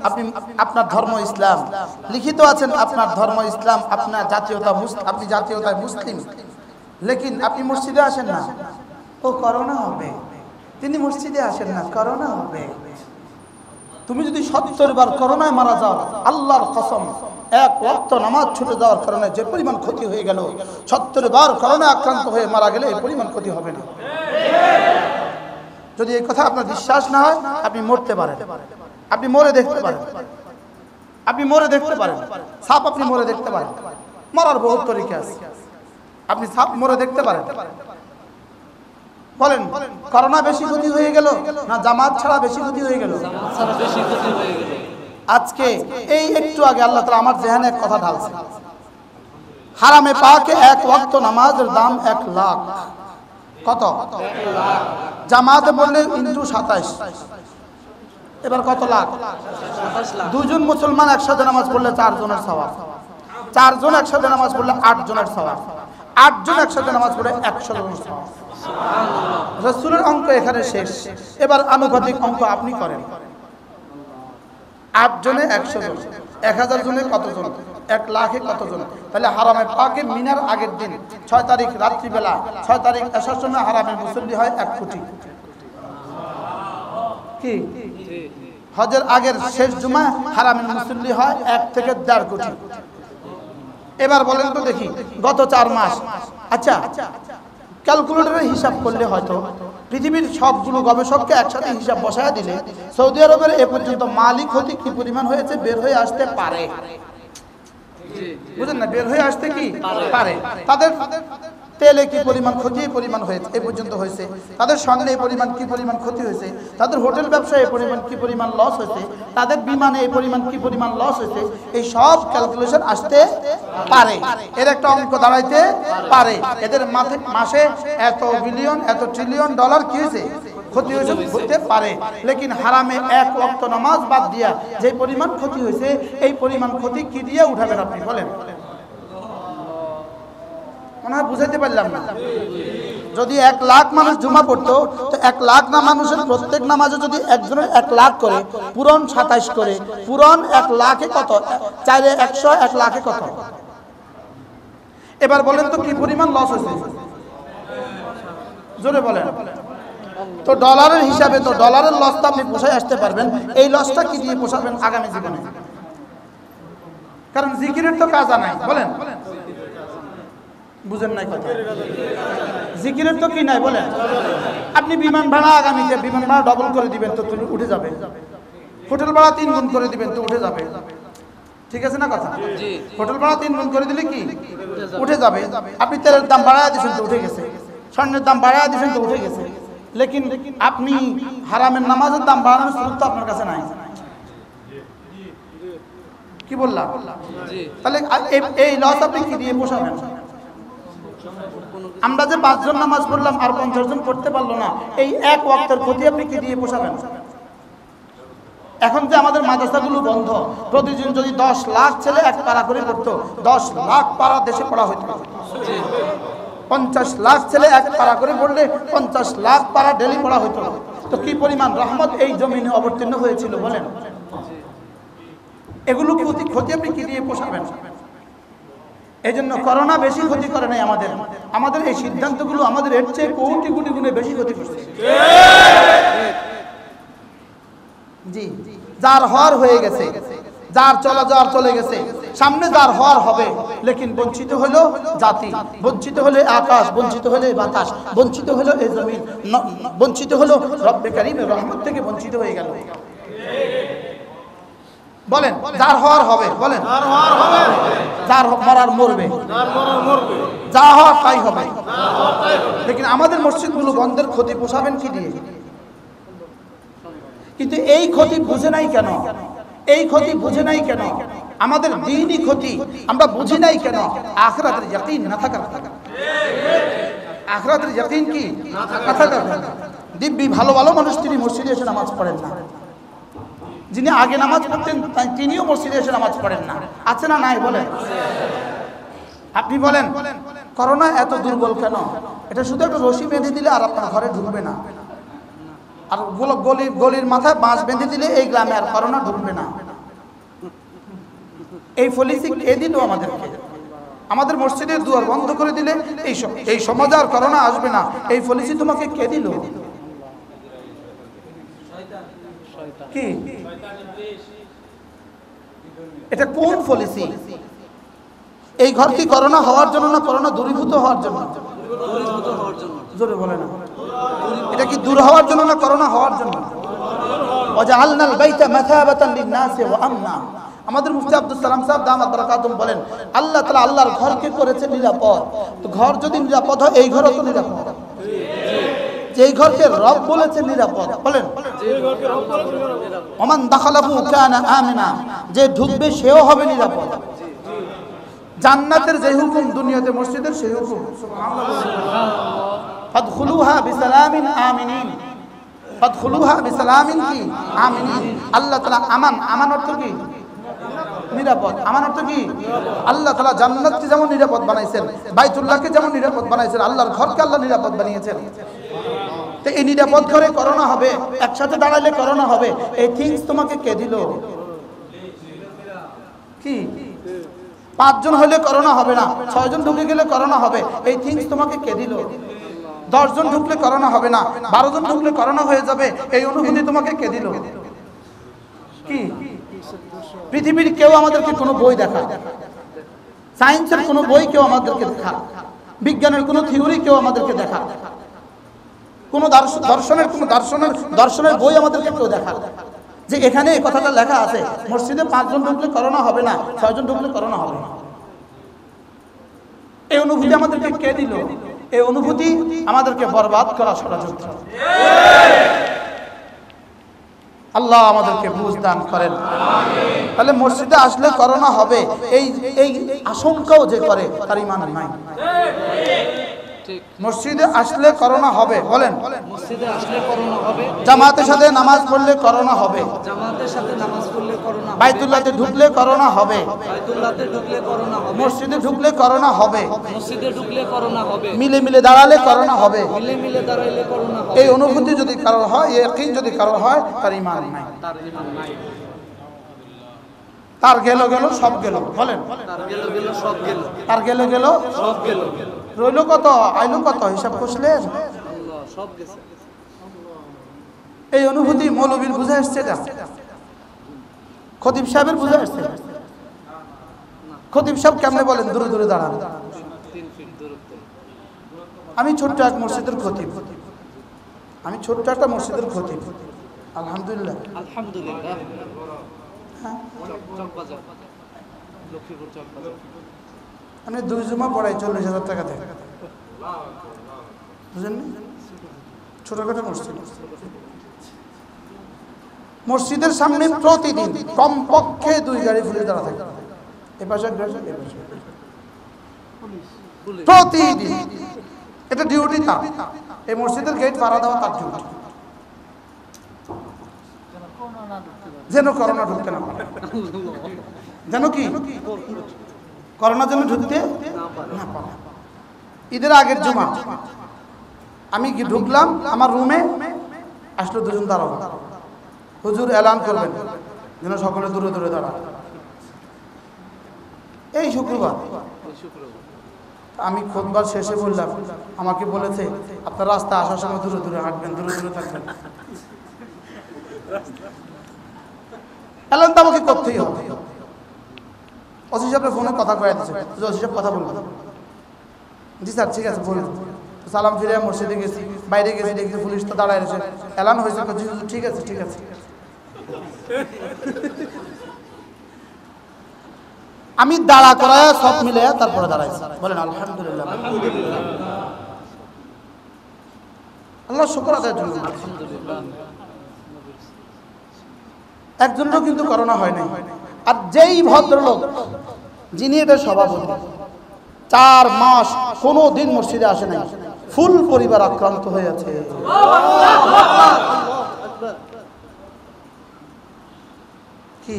আপনি আপনার ধর্ম ইসলাম, লিখিত আছেন আপনার ধর্ম ইসলাম, আপনার জাতীয়তা আপনি জাতীয়তায় মুসলিম, লেকিন আপনি মসজিদে আসেন না, ও করোনা হবে। তিনি মসজিদে আসেন না, করোনা হবে। তুমি যদি 70 বার করোনায় মারা যাও, আল্লাহর কসম, এক ওয়াক্ত নামাজ ছুটে যাওয়ার কারণে যে পরিমাণ ক্ষতি হয়ে গেল, 70 বার করোনা আক্রান্ত হয়ে মারা গেলে এই পরিমাণ ক্ষতি হবে না। যদি এই কথা আপনার বিশ্বাস না হয়, আপনি মরতে পারেন, আপনি মরে দেখতে পারেন, আপনি মরে দেখতে পারেন, সাপ আপনি মরে দেখতে পারেন, মরার বহুত তরিকা আছে, আপনি সাপ মরে দেখতে পারেন। বলেন, করোনা বেশি ক্ষতি হয়ে গেল না জামাত ছাড়া বেশি ক্ষতি হয়ে গেল? আজকে এই একটু আগে আল্লাহ তাআলা আমার জেহানে এক কথা ঢালছে, হারামে পাকে এক ওয়াক্ত নামাজের দাম 1 লাখ। কত? জামাতে পড়লে ইনটু 27, এবার কত লাখ? 2 জন মুসলমান একসাথে নামাজ পড়লে 4 জনের সওয়াব, 4 জন একসাথে নামাজ পড়লে 8 জনের সওয়াব, 8 জন একসাথে নামাজ পড়লে 100 জনের সওয়াব। রাসূলের অঙ্ক এখানে শেষ, এবার আনুপাতিক অঙ্ক আপনি করেন। 8 জনে 100 জন, 1000 জনে কত জন? 1 লাখে কত জন? তাহলে হারামে পাকে মিনার আগের দিন 6 তারিখ রাত্রিবেলা 6 তারিখ এসার সময় হারামে মুসল্লি হয় 1 কোটি। কি হজের আগের শেষ জুমা হারামে মুসল্লি হয় 1 থেকে 1.5 কোটি। এবার বলেন তো দেখি, গত 4 মাস, আচ্ছা ক্যালকুলেটরে হিসাব করলে হয়তো পৃথিবীর সবগুলো গবেষককে একসাথে হিসাব বসায় দিলে সৌদি আরবের এ পর্যন্ত মালিক ক্ষতি কি পরিমাণ হয়েছে বের হয়ে আসতে পারে। বুঝেন না? বের হয়ে আসতে কি পারে। তাদের তেলে কি পরিমাণ ক্ষতি পরিমাণ হয়েছে এ পর্যন্ত হয়েছে, তাদের সঙ্গে এই পরিমাণ কি পরিমাণ ক্ষতি হয়েছে, তাদের হোটেল ব্যবসায় এই পরিমাণ কি পরিমাণ লস হয়েছে, তাদের বিমানে এই পরিমাণ কি পরিমাণ লস হয়েছে, এই সব ক্যালকুলেশন আসতে পারে, এর একটা অঙ্ক দাঁড়াইতে পারে। এদের মাসে এত বিলিয়ন এত ট্রিলিয়ন ডলার কি হয়েছে ক্ষতি হয়েছে হতে পারে। লেকিন হারামে 1 ওয়াক্ত নামাজ বাদ দিয়া যে পরিমাণ ক্ষতি হয়েছে এই পরিমাণ ক্ষতি কি দিয়ে উঠাবেন আপনি বলেন? মনে হয় বুঝাইতে পারলাম না। যদি 1 লাখ মানুষ জুমা পড়তো তো 1 লাখ না মানুষের প্রত্যেক নামাজে যদি একজনের 1 লাখ করে, পুরন 27 করে, পুরন 1 লাখে কত? 4 100, 1 লাখে কত? এবার বলেন তো কি পরিমাণ লস হয়েছে? জোরে বলেন তো। ডলারের হিসাবে তো ডলারের লসটা আপনি পোষায় আসতে পারবেন, এই লসটা কি দিয়ে পোষাবেন আগামী জীবনে? কারণ জিকিরের তো কাজ নাই। বলেন, বুঝেন নাই কথা? জিকিরের তো কি নাই বলেন? আপনি বিমান ভাড়া আগামীতে বিমান ভাড়া ডবল করে দিবেন তো উঠে যাবে, হোটেল ভাড়া 3 গুণ করে দিবেন তো উঠে যাবে, ঠিক আছে না কথা? হোটেল ভাড়া 3 গুণ করে দিলে কি উঠে যাবে। আপনি তেলের দাম বাড়ায় দিয়েছেন তো উঠে গেছে, স্বর্ণের দাম বাড়ায় দিয়েছেন তো উঠে গেছে। লেকিন আপনি হারামের নামাজের দাম বাড়ানোর সুযোগ তো আপনার কাছে নাই। কি বললাম? তাহলে এই লস আপনি কি দিয়ে পোষাবেন? আমরা যে 5 জন নামাজ পড়লাম আর 50 জন পড়তে পারলো না, এই 1 ওয়াক্তের ক্ষতি আপনি কি দিয়ে পোষাবেন? এখন যে আমাদের মাদ্রাসাগুলো বন্ধ, প্রতিদিন যদি 10 লাখ ছেলে 1 পারা করে পড়তো, 10 লাখ পারা দেশে পড়া হতো। 50 লাখ ছেলে 1 পারা করে পড়লে 50 লাখ পারা ডেলি পড়া হতো। তো কি পরিমাণ রহমত এই জমিনে অবতীর্ণ হয়েছিল বলেন? এগুলো ক্ষতি আপনি কি দিয়ে পোষাবেন? এই জন্য করোনা বেশি ক্ষতি করে নাই আমাদের, আমাদের এই সিদ্ধান্তগুলো আমাদের এর চেয়ে কোটি কোটি গুণে বেশি ক্ষতি করছে। জি, যার হওয়ার হয়ে গেছে, যার চলা যাওয়ার চলে গেছে, সামনে যার হওয়ার হবে। লেকিন বঞ্চিত হলো জাতি, বঞ্চিত হলে আকাশ, বঞ্চিত হলে বাতাস, বঞ্চিত হলো এই জমিন, বঞ্চিত হলো রব্বে কারীমের রহমত থেকে বঞ্চিত হয়ে গেল। বলেন, যার হওয়ার হবে, বলেন যার মরার মরবে, যা হওয়ার তাই হবে। লেকিন আমাদের মসজিদগুলো বন্ধের ক্ষতি পোষাবেন কি দিয়ে? কিন্তু এই ক্ষতি বুঝে নাই কেন? এই ক্ষতি বুঝে নাই কেন? আমাদের দ্বীনি ক্ষতি আমরা বুঝি নাই কেন? আখিরাতের ইয়াকিন না থাকার কারণে। আখিরাতের ইয়াকিন কি না থাকার কারণে। দিব্যি ভালো ভালো মানুষ তিনি মসজিদে এসে নামাজ পড়েন না, যিনি আগে নামাজ পড়তেন তিনিও মসজিদে এসে নামাজ পড়েন না। আছে না নাই বলেন? আপনি বলেন করোনা এত দুর্বল কেন? এটা শুধু একটা রশি বেঁধে দিলে আর আপনার ঘরে ঢুকবে না, আর গলির মাথায় বাঁশ বেঁধে দিলে এই গ্রামে আর করোনা ঢুকবে না। এই পলিসি কে দিল আমাদেরকে? আমাদের মসজিদের দুয়ার বন্ধ করে দিলে এই সমাজে আর করোনা আসবে না, এই পলিসি তোমাকে কে দিল? কি এটা কোন পলিসি? এই ঘর কি করোনা হওয়ার জন্য না করোনা দূরীভূত হওয়ার জন্য? জোরে বলে না। এটা কি দূর হওয়ার জন্য না করোনা হওয়ার জন্য? ওয়াজআলনাল বাইতা মাসাবাতান লিন-নাসি ওয়া আমনা। আমাদের মুফতি আব্দুল সালাম সাহেব দামাত বারাকাতুম বলেন, আল্লাহ তাআলা আল্লাহর ঘরকে করেছে নিরাপদ। তো ঘর যদি নিরাপদ হয়, এই ঘরও তো নিরাপদ। যেই ঘরকে রব বলেছে নিরাপদ, বলেন ওমান দাখালাহু কানা আমিনা, যে ঢুকবে সেও হবে নিরাপদ। জান্নাতের যে হুকুম দুনিয়াতে মসজিদের সেই হুকুম, সুবহানাল্লাহ। ফাদখুলুহা বিসালামিন আমিনিন, ফাদখুলুহা বিসালামিন কি আমিনিন। আল্লাহ তাআলা আমান অর্থ কি? নিরাপদ। আমান অর্থ কি? আল্লাহ তাআলা জান্নাতকে যেমন নিরাপদ বানাইছেন, বাইতুল্লাহকে যেমন নিরাপদ বানাইছেন, আল্লাহর ঘরকে আল্লাহ নিরাপদ বানিয়েছেন। তো এই নিরাপদ ঘরে করোনা হবে, একসাথে দাঁড়ালে করোনা হবে, এই থিংস তোমাকে কে দিল? কি 5 জন হলে করোনা হবে না, 6 জন ঢুকে গেলে করোনা হবে, এই থিংস তোমাকে কে দিল? 10 জন ঢুকলে করোনা হবে না, 12 জন ঢুকলে করোনা হয়ে যাবে, এই অনুভূতি তোমাকে কে দিল? কি পৃথিবীর কেউ আমাদেরকে কোনো বই দেখা, সায়েন্সের কোনো বই কেউ আমাদেরকে দেখা, বিজ্ঞানের কোনো থিওরি কেউ আমাদেরকে দেখা, কোনো দর্শনের বই আমাদেরকে কেউ দেখা যে এখানে এই কথাটা লেখা আছে মসজিদে 5 জন ঢুকলে করোনা হবে না, 6 জন ঢুকলে করোনা হবে না। এই অনুভূতি আমাদেরকে কে দিল? এই অনুভূতি আমাদেরকে বরবাদ করা ষড়যন্ত্র। আল্লাহ আমাদেরকে বুঝ দান করেন। তাহলে মসজিদে আসলে করোনা হবে, এই আশঙ্কাও যে করে তার ঈমান নাই। মসজিদে আসলে করোনা হবে, বলেন মসজিদে আসলে করোনা হবে, জামাতের সাথে নামাজ পড়লে করোনা হবে, জামাতের সাথে নামাজ পড়লে করোনা হবে, বাইতুল্লাহতে ঢুকলে করোনা হবে, বাইতুল্লাহতে ঢুকলে করোনা হবে, মসজিদে ঢুকলে করোনা হবে, মসজিদে ঢুকলে করোনা হবে, মিলে দাঁড়ালে করোনা হবে। মিলে দাঁড়াইলে করোনা হবে। এই অনুভূতি যদি কারোর হয়, ইয়াকিন যদি কারোর হয়, তার ঈমান নাই। তার ঈমান নাই। তার গেল সব গেল, বলেন তার গেল সব গেল, তার গেল সব গেল, রইল কত, আইলো কত, হিসাব করলেন? আল্লাহ সব গেছে। এই অনুভূতি মৌলবীর বুঝে আসছে না, খতিব সাহেবের বুঝে আসছে না। খতিব সাহেব কেমনে বলেন দূরে দাঁড়ান। 3 ফিট দূরত্বে। আমি ছোট্ট এক মসজিদের খতিব, আমি ছোট্ট একটা মসজিদের খতিব, আলহামদুলিল্লাহ। আলহামদুলিল্লাহ। হ্যাঁ, চকবাজার, লক্ষ্মীপুর চকবাজার। আমি 2 জুমা পড়াই 40,000 টাকা দেয়, বুঝলেন? ছোটখাটো মসজিদ। মসজিদের সামনে প্রতিদিন কমপক্ষে 2 গাড়ি পুলিশ দাঁড়া থাকে, এ পাশে এক গাড়ি, এ পাশে প্রতিদিন। এটা ডিউটি তার, এই মসজিদের গেট পাড়া দেওয়া তার ডিউটি, যেন করোনা ঢুকতে না পারে। যেন কি করোনা যেন ঢুকতে না পারে। ঈদের আগের জুমা আমি ঢুকলাম, আমার রুমে আসলো 2 জন দাঁড়াবো, হুজুর এলান করবেন যেন সকলে দূরে দাঁড়ায়। এই শুক্রবার আমি খুতবার শেষে বললাম, আমাকে বলেছে আপনার রাস্তা আসার সময় দূরে হাঁটবেন, দূরে থাকবেন। এলান তো আমাকে করতেই হবে। ওসি সাহেবের ফোনে কথা কয়ে দিচ্ছে, ওসি সাহেব কথা বলবেন। জি স্যার ঠিক আছে বলুন। সালাম ফিরে মসজিদে গেছি, বাইরে গেছি, দেখছি পুলিশ তো দাঁড়ায় রয়েছে। এলান হয়েছে, ঠিক আছে। আমি দাঁড়া করায় সব মিলে তারপরে দাঁড়াইছি, বলেন আলহামদুলিল্লাহ। আল্লাহ শুকর আদায়ের জন্য আলহামদুলিল্লাহ। একজনেরও কিন্তু করোনা হয় নাই। আর যেই ভদ্রলোক যিনি এটা সভাপতি 4 মাস কোনো দিন মসজিদে আসে নাই, ফুল পরিবার আক্রান্ত হয়ে আছে। কি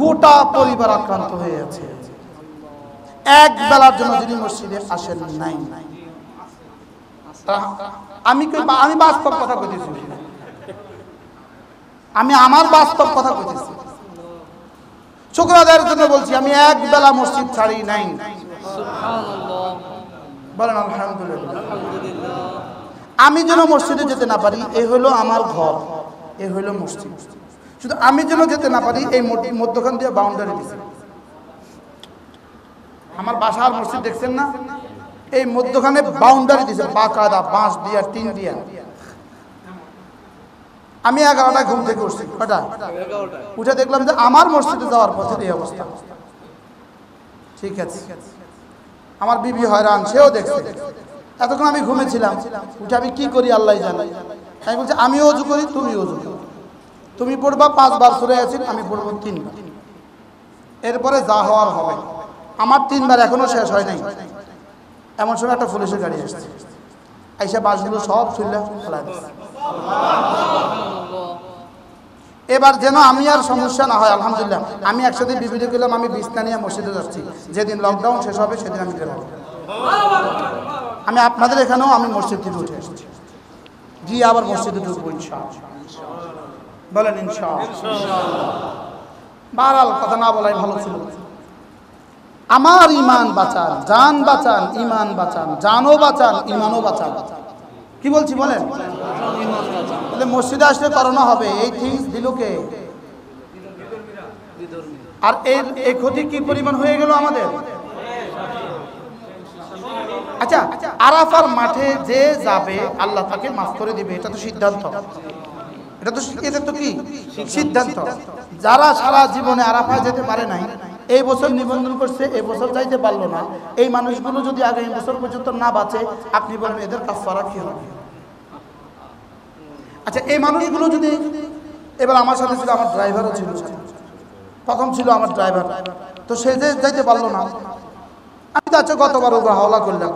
গোটা পরিবার আক্রান্ত হয়ে আছে। এক বেলার জন্য যিনি মসজিদে আসেন নাই, আমি বাস্তব কথা কইতেছি, আমি আমার বাস্তব কথা কইতেছি। শুকর আদায়ের জন্য বলছি, আমি এক বেলা মসজিদ ছাড়ি নাই। সুবহানাল্লাহ, বলেন আলহামদুলিল্লাহ। আলহামদুলিল্লাহ। আমি যেন মসজিদে যেতে না পারি, এই হলো আমার ঘর, এই হলো মসজিদ। শুধু আমি যেন যেতে না পারি, এই মধ্যখান দিয়ে বাউন্ডারি দিছে। আমার বাসার মসজিদ দেখছেন না, এই মধ্যখানে বাউন্ডারি দিছে, বাকায়দা বাঁশ দিয়া, টিন দিয়া। আমি 11টায় ঘুম থেকে উঠছি, কটা উঠে দেখলাম যে আমার মসজিদে যাওয়ার পথে এই অবস্থা। ঠিক আছে, আমার বিবি হয়রান, সেও দেখছে। এতক্ষণ আমি ঘুমেছিলাম, উঠে আমি কি করি আল্লাহ জানে। আমি বলছি আমিও ওযু করি, তুমি ওযু করো। তুমি পড়বা 5 বার সূরা ইয়াসিন, আমি পড়বো 3 বার। এরপরে যা হওয়ার হবে। আমার 3 বার এখনো শেষ হয় নাই। এমন সময় একটা পুলিশের গাড়ি আসছে, আইসা বাসগুলো সব ছুইলা ফেলা দিচ্ছে। এবার যেন আমি আর সমস্যা না হয়, আলহামদুলিল্লাহ আমি একসাথে বিবিধ গেলাম, আমি বিছনা নিয়ে মসজিদে যাচ্ছি। যেদিন লকডাউন শেষ হবে সেদিন আমি বের হব। আমি আপনাদের এখানেও আমি মসজিদ থেকে উঠে এসেছি, গিয়ে আবার মসজিদে ঢুকবো ইনশাআল্লাহ। বলেন ইনশাআল্লাহ। বারাল কথা না বলাই ভালো ছিল। আমার ইমান বাঁচান, জান বাঁচান, ইমান বাঁচান, জানও বাঁচান, ইমানও বাঁচান। কি বলছি বলেন? তাহলে মসজিদে আসলে করোনা হবে, এই থিংস দিল কে? আর এই ক্ষতি কি পরিমাণ হয়ে গেল আমাদের। আচ্ছা, আরাফার মাঠে যে যাবে আল্লাহ তাকে মাফ করে দিবে, এটা তো সিদ্ধান্ত। এটা তো কি সিদ্ধান্ত। যারা সারা জীবনে আরাফায় যেতে পারে নাই, এই বছর নিবন্ধন করছে, এই বছর যাইতে পারলো না, এই মানুষগুলো যদি আগামী বছর পর্যন্ত না বাঁচে, আপনি বলবেন এদের কাফারা কি হবে? আচ্ছা, এই মানুষগুলো যদি, এবার আমার সাথে ছিল, আমার ড্রাইভারও ছিল, প্রথম ছিল আমার ড্রাইভার, তো সে যে যাইতে পারলো না, আমি তো আচ্ছা গতবার ওরা হাওলা করলাম,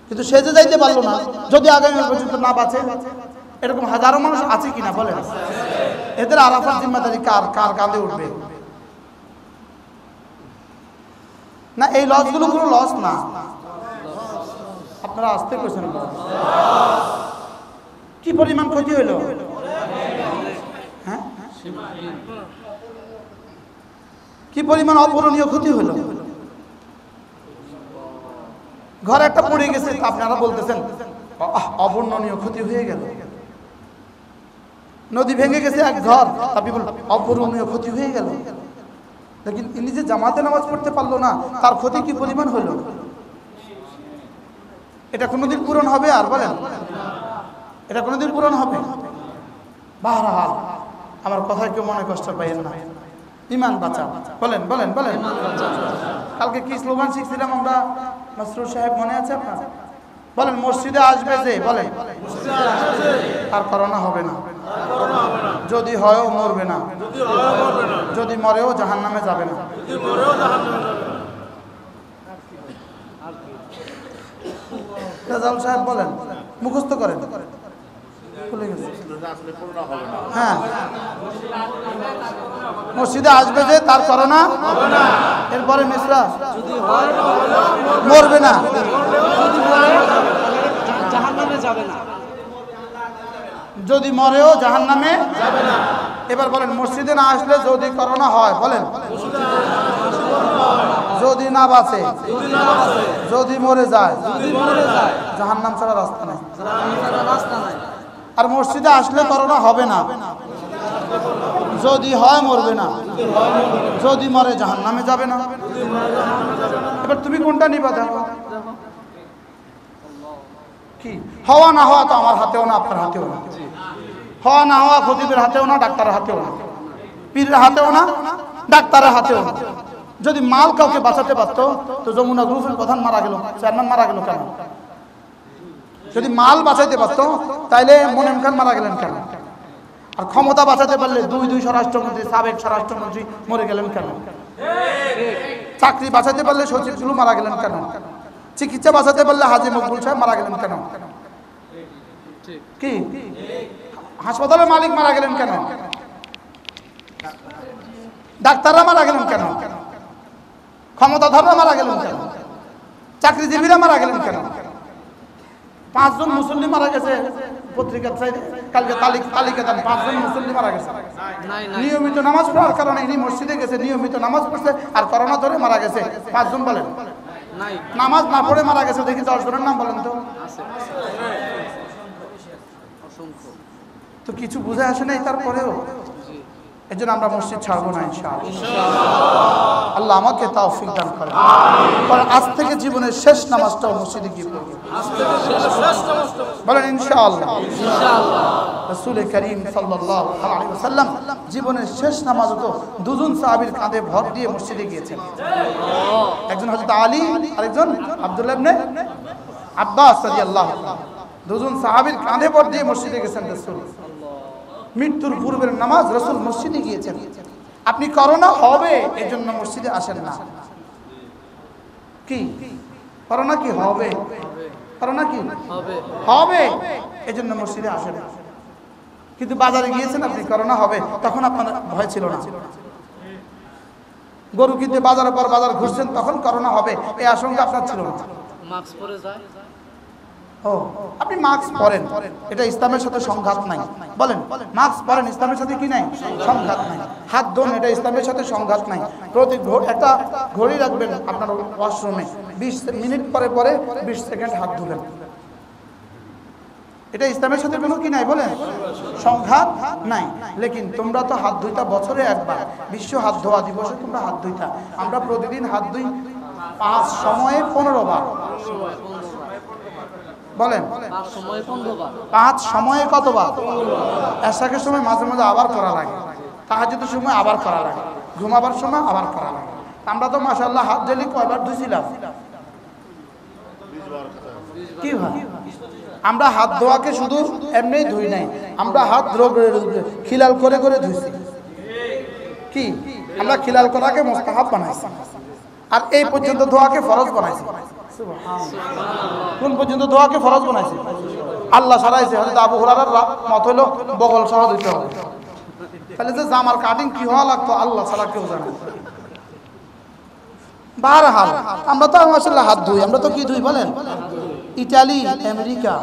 কিন্তু সে যে যাইতে পারলো না, যদি আগামী পর্যন্ত না বাঁচে, এরকম হাজারো মানুষ আছে কিনা বলেন? এদের আরাফার জিম্মাদারি কার কাঁধে উঠবে? না, এই লসগুলো কোনো লস না, আপনারা আসতে কইছেন। কি পরিমাণ ক্ষতি হইল? হ্যাঁ, কি পরিমাণ অপূরণীয় ক্ষতি হইল? ঘর একটা পড়ে গেছে, আপনারা বলতেছেন অবর্ণনীয় ক্ষতি হয়ে গেল। নদী ভেঙে গেছে এক ঘর, আপনি বলেন অপূরণীয় ক্ষতি হয়ে গেল। লেকিন ইনি যে জামাতে নামাজ পড়তে পারলো না, তার ক্ষতি কি পরিমাণ হলো? এটা কোনোদিন পূরণ হবে? আর বলেন, এটা কোনোদিন পূরণ হবে? বাহরাল, আমার কথায় কেউ মনে কষ্ট পাইয়েন না। ইমান বাঁচাও। বলেন বলেন বলেন। কালকে কি স্লোগান শিখছিলাম আমরা, মাসরুর সাহেব মনে আছে আপনার? বলেন, মসজিদে আসবে যে, বলেন আর করোনা হবে না, যদি হয়ও মরবে না, যদি মরেও জাহান্নামে যাবে না। রেজাউল সাহেব বলেন, মুখস্থ করেন। হ্যাঁ, মসজিদে আসবে যে তার করোনা এরপরে মিশ্রা মরবে না, যদি মরেও জাহান্নামে যাবে না। এবার বলেন, মসজিদে না আসলে যদি করোনা হয়, বলেন যদি না বাঁচে, যদি মরে যায়, জাহান্নাম ছাড়া রাস্তা নাই। আর মসজিদে আসলে করোনা হবে না, যদি হয় মরবে না, যদি মরে জাহান্নামে যাবে না। এবার তুমি কোনটা নিবা? দেখো কি হওয়া না হওয়া তো আমার হাতেও না, আপনার হাতেও না। হওয়া না হওয়া খতিবের হাতেও না, ডাক্তারের হাতেও না, পীরের হাতেও না, ডাক্তারের হাতেও না। যদি মাল কাউকে বাঁচাতে পারতো, তো যমুনা গ্রুপের প্রধান মারা গেল, চেয়ারম্যান মারা গেল কেন? যদি মাল বাঁচাইতে পারতো, তাইলে মোনেম খান মারা গেলেন কেন? আর ক্ষমতা বাঁচাতে পারলে দুই স্বরাষ্ট্রমন্ত্রী, সাবেক স্বরাষ্ট্রমন্ত্রী মরে গেলেন কেন? চাকরি বাঁচাতে পারলে সচিবগুলো মারা গেলেন কেন? চিকিৎসা বাঁচাতে পারলে হাজী মকবুল সাহেব মারা গেলেন কেন? কি হাসপাতালের মালিক মারা গেলেন কেন? ডাক্তাররা মারা গেলেন কেন? ক্ষমতাধররা মারা গেলেন কেন? চাকরিজীবীরা মারা গেলেন কেন? 5 জন মুসল্লি মারা গেছে পত্রিকার সাইডে কালকে তালিকা দেন 5 জন মুসল্লি মারা গেছে নাই নাই নিয়মিত নামাজ পড়ার কারণে ইনি মসজিদে গেছে নিয়মিত নামাজ পড়ছে আর করোনা ধরে মারা গেছে 5 জন বলেন নাই নামাজ না পড়ে মারা গেছে দেখি 10 জনের নাম বলেন তো আছে অসংখ্য তো কিছু বুঝে আসে নাই তারপরেও জি এজন্য আমরা মসজিদ ছাড়বো না ইনশাআল্লাহ আল্লাহ আমাকে তৌফিক দান করেন আর আজ থেকে জীবনের শেষ নামাজটাও মসজিদে গিয়ে পড়ব বলেন ইনশাআল্লাহ ইনশাআল্লাহ রাসূল করিম সাল্লাল্লাহু আলাইহি ওয়াসাল্লাম জীবনের শেষ নামাজও তো দুজন সাহাবীর কাঁধে ভর দিয়ে মসজিদে গিয়েছেন একজন হযরত আলী আর একজন আব্দুল্লাহ ইবনে আব্বাস রাদিয়াল্লাহু তাআলা দুজন সাহাবীর কাঁধে ভর দিয়ে মসজিদে গেছেন রাসূল মৃত্যুর পূর্বের নামাজ রাসূল মসজিদে গিয়েছেন আপনি করোনা হবে এজন্য মসজিদে আসেন না কি করোনা কি হবে করোনা কি হবে হবে এজন্য মসজিদে আসেন না কিন্তু বাজারে গিয়েছেন আপনি করোনা হবে তখন আপনার ভয় ছিল না গরু কিনতে বাজারের পর বাজার ঘুরছেন তখন করোনা হবে এই আশঙ্কা আপনার ছিল না মাস্ক পরে যায় ও আপনি মাস্ক পরেন এটা ইসলামের সাথে সংঘাত নাই বলেন মাস্ক পরেন ইসলামের সাথে কি নাই সংঘাত নাই হাত ধোন এটা ইসলামের সাথে সংঘাত নাই প্রতি একটা ঘড়ি রাখবেন আপনার ওয়াশরুমে 20 মিনিট পরে পরে 20 সেকেন্ড হাত ধুবেন এটা ইসলামের সাথে কোনো কি নাই বলেন সংঘাত নাই লেকিন তোমরা তো হাত ধুইতা বছরে একবার বিশ্ব হাত ধোয়া দিবসে তোমরা হাত ধুইতা আমরা প্রতিদিন হাত ধুই 5 সময়ে 15 বার বলেন আর সময় 15 বার 5 সময়ে কতবার এশাকের সময় মাঝে মাঝে আবার করা লাগে তাহাজ্জুদের সময় আবার করা লাগে ঘুমাবার সময় আবার করা লাগে আমরা তো মাশাআল্লাহ হাত ডেলি কয়বার ধুইছিলাম 20 বার কি হয় আমরা হাত ধোয়াকে শুধু এমনিই ধুই নাই আমরা হাত খিলাল করে করে ধুইছি কি আমরা খিলাল করাকে মুস্তাহাব বানাইছি আর এই পর্যন্ত ধোয়াকে ফরজ বানাইছি কোন পর্যন্ত দোয়াকে ফরজ বানাইছে আল্লাহ সারাইছে হযরত আবু হুরায়রার মত হলো বগল সহ দিতে হবে তাহলে যে জামার কাটিং কি হওয়া লাগতো আল্লাহ ছাড়া কেউ জানে বারহাল আমরা তো মাশাআল্লাহ হাত ধুই আমরা তো কি ধুই বলেন ইতালি আমেরিকা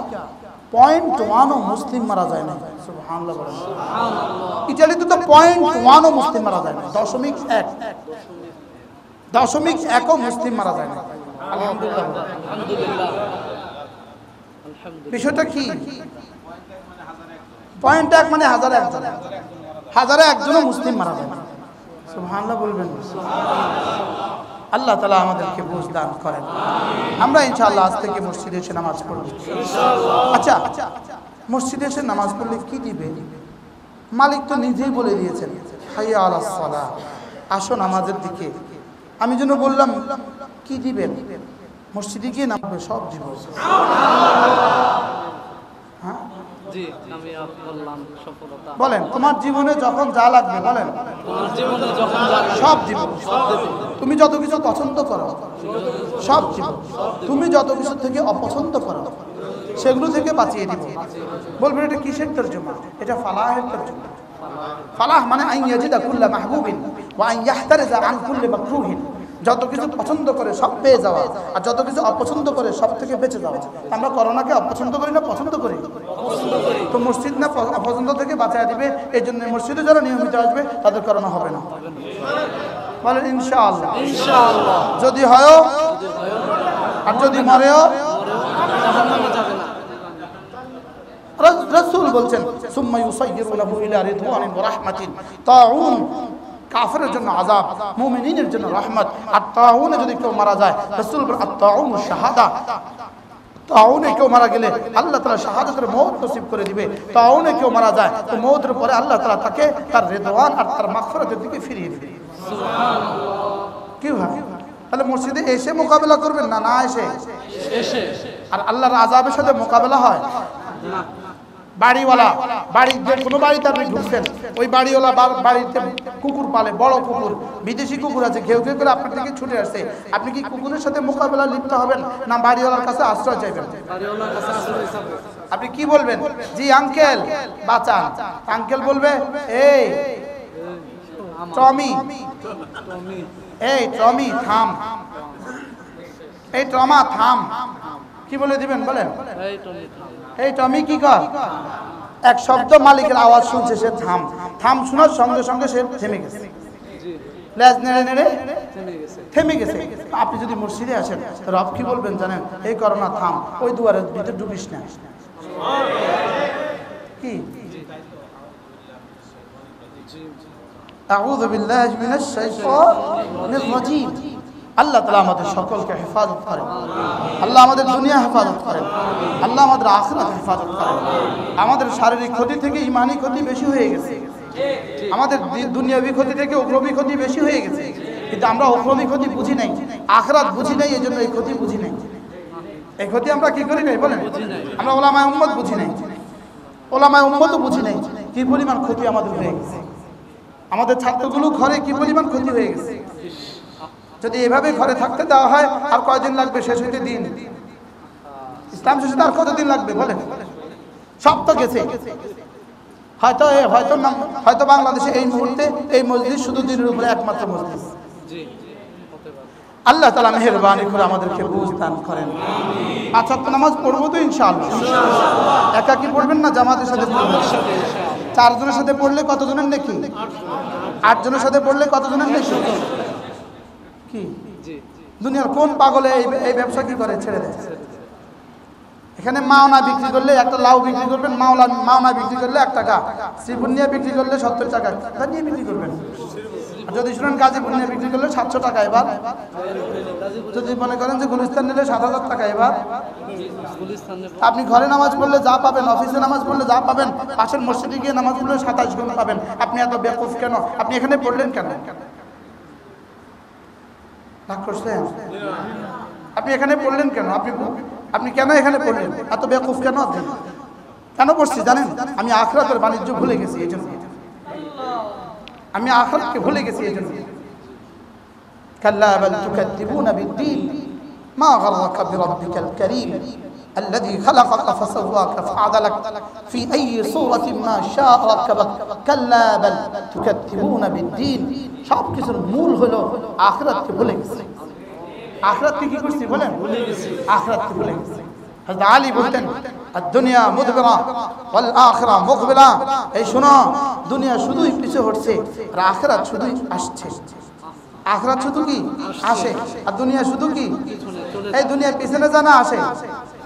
0.1 মুসলিম মারা যায় না সুবহানাল্লাহ বলেন সুবহানাল্লাহ ইতালিতে তো 0.1 মুসলিম মারা যায় না 0.1 মুসলিম মারা যায় না আলহামদুলিল্লাহ আলহামদুলিল্লাহ বিষয়টা কি পয়েন্ট 1 মানে হাজারে একজন মুসলিম মারা যায় সুবহানাল্লাহ বলবেন আল্লাহ তাআলা আমাদেরকে বুঝ দান করেন আমরা ইনশাআল্লাহ আজ থেকে মসজিদে এসে নামাজ পড়ব ইনশাআল্লাহ আচ্ছা মসজিদে এসে নামাজ পড়লে কি দিবে মালিক তো নিজেই বলে দিয়েছেন হাইয়া আলাস সালাহ আসো নামাজের দিকে আমি যেন বললাম কি দিবেন মসজিদে গিয়ে নামবে সব দিব হ্যাঁ জি আমি বললাম সফলতা বলেন তোমার জীবনে যখন যা লাগবে বলেন তোমার জীবনে যখন যা লাগে সব দিব সব দেব তুমি যত কিছু পছন্দ করো সব দিব তুমি যত কিছু থেকে অপছন্দ করো সেগুলো থেকে বাঁচিয়ে দিব বলবেন এটা কিসের তরজমা এটা ফালাহের তরজমা ফালাহ মানে আন ইয়াজিদা কুল্লা মাহবুবিন ওয়া আন ইয়াহতারিজা আন কুল্লি মাকরুহিন যত কিছু পছন্দ করে সব পেয়ে যাওয়া আর যত কিছু অপছন্দ করে সব থেকে বেঁচে যাওয়া আমরা করোনাকে অপছন্দ করি না পছন্দ করি তো মসজিদ না অপছন্দ থেকে বাঁচায় দিবে এই জন্য মসজিদে যারা নিয়মিত আসবে তাদের করোনা হবে না বলেন ইনশাআল্লাহ ইনশাআল্লাহ যদি হয় আর যদি মরেও জাহান্নামে যাবে না রাসূল বলছেন সুম্মা ইউসাইয়িরু লাহু ইলা রিদওয়ানিন ওয়া রাহমাতিন তাউন কাফেরের জন্য আযাব মুমিনের জন্য রহমত আর তাউনে যদি কেউ মারা যায় রাসূল বলেন আত-তাউন শাহাদা তাউনে কেউ মারা গেলে আল্লাহ তাআলা শাহাদাতের মওত নসিব করে দিবে তাউনে কেউ মারা যায় তো মওতের পরে আল্লাহ তাআলা তাকে তার রিদওয়ান আর তার মাগফিরাতের দিকে ফিরিয়ে দিবে সুবহানাল্লাহ কি ভাই তাহলে মসজিদে এসে মোকাবেলা করবেন না এসে আর আল্লাহর আযাবের সাথে মোকাবেলা হয় না বাড়িওয়ালা বাড়িতে কোনো বাড়িতে আপনি ঢুকছেন ওই বাড়িওয়ালা বাড়িতে কুকুর পালে বড় কুকুর বিদেশি কুকুর আছে ঘেউ ঘেউ করে আপনার থেকে ছুটে আসছে আপনি কি কুকুরের সাথে মোকাবেলা লিপ্ত হবেন না বাড়িওয়ালার কাছে আশ্রয় চাইবেন বাড়িওয়ালার কাছে আশ্রয় চাইবে আপনি কি বলবেন জি আঙ্কেল বাঁচান আঙ্কেল বলবে এই টমি টমি থাম এই ট্রমা থাম কি বলে দিবেন বলেন? এই টমি থাম। এই টমি কি কর? এক শব্দ মালিকের আওয়াজ শুনছে, সে থাম। থাম শোনার সঙ্গে সঙ্গে সে থেমে গেছে, জি, লেজ নেড়ে নেড়ে থেমে গেছে। থেমে গেছে। আপনি যদি মসজিদে আসেন, রব কি বলবেন জানেন? এই করোনা থাম, ওই দুয়ারের ভিতরে ঢুকিস না। কি? আউযু বিল্লাহি মিনাশ শাইতানির রাজীম। আল্লাহ তাআলা আমাদের সকলকে হেফাজত করেন, আল্লাহ আমাদের দুনিয়া হেফাজত করেন, আল্লাহ আমাদের আখিরাত হেফাজত করেন। আমাদের শারীরিক ক্ষতি থেকে ইমানি ক্ষতি বেশি হয়ে গেছে, আমাদের দুনিয়াবি ক্ষতি থেকে উখরবি ক্ষতি বেশি হয়ে গেছে, কিন্তু আমরা উখরবি ক্ষতি বুঝি নাই, আখিরাত বুঝি নাই, এজন্য এই ক্ষতি বুঝি নাই। এই ক্ষতি আমরা কি করি নাই বলেন? আমরা ওলামায়ে উম্মত বুঝি নাই, ওলামায়ে উম্মতও বুঝি নাই কি পরিমাণ ক্ষতি আমাদের হয়ে গেছে। আমাদের ছাত্রগুলো ঘরে কি পরিমাণ ক্ষতি হয়ে গেছে। যদি এভাবে ঘরে থাকতে দেওয়া হয়, আর কয়দিন লাগবে শেষ হইতে দিন? ইসলাম শেষ হতে আর কতদিন লাগবে বলেন? সব তো গেছে। হয়তো বাংলাদেশে এই মুহূর্তে এই মসজিদ শুধু দিনের উপরে একমাত্র মসজিদ। জি, হতে পারে। আল্লাহ তাআলা মেহেরবানি করে আমাদেরকে বুঝ দান করেন। পাঁচ ওয়াক্ত নামাজ পড়বো তো ইনশাআল্লাহ। একা কি পড়বেন না জামাতের সাথে পড়বেন? চারজনের সাথে পড়লে কতজনের নেকি? 8 জনের সাথে পড়লে কতজনের নেকি? কি জি, দুনিয়ার কোন পাগলে এই ব্যবসা কি করে ছেড়ে দেয়? এখানে মাওনা বিক্রি করলে একটা লাউ বিক্রি করবেন, মাওনা বিক্রি করলে 1 টাকা, শ্রীপুনিয়া বিক্রি করলে 70 টাকা, তা নিয়ে বিক্রি করবেন। আর যদি শুনেন গাজীপুর নিয়ে বিক্রি করলে 700 টাকা। এবার যদি মনে করেন যে গুলিস্তান নিলে 7,000 টাকা। এবার আপনি ঘরে নামাজ পড়লে যা পাবেন, অফিসে নামাজ পড়লে যা পাবেন, পাশের মসজিদে গিয়ে নামাজ পড়লে 27 গুণ পাবেন। আপনি এত বেকুফ কেন? আপনি এখানে পড়লেন কেন? রাগ করছেন? আপনি এখানে পড়লেন কেন? আপনি কেন এখানে পড়লেন? এত বেকুফ কেন? কেন পড়ছি জানেন? আমি আখিরাতের বাণিজ্য ভুলে গেছি, এই জন্য। আমি আখিরাতকে ভুলে গেছি, এই জন্য। কাল্লা বাল তুকাদ্দিবুনা বিদ্দীন মা গাররাকা বিরাব্বিকাল কারীম الذي خلقك فسواك فعدلك في أي صورة ما شاء ركبك كلا بل تكذبون بالدين। সব কিছুর মূল হলো আখিরাতকে ভুলে গেছি। আখিরাতকে কি করছি বলেন? ভুলে গেছি। আখিরাতকে ভুলে গেছি। হযরত আলী বলতেন, দুনিয়া মুদবিরা ওয়াল আখিরা মুকবিলা। এই শোনো, দুনিয়া শুধুই পিছে হচ্ছে আর আখিরাত শুধুই আসছে। আখিরাত শুধু কি আসে আর দুনিয়া শুধু কি? এই দুনিয়া পিছনে যায় না আসে?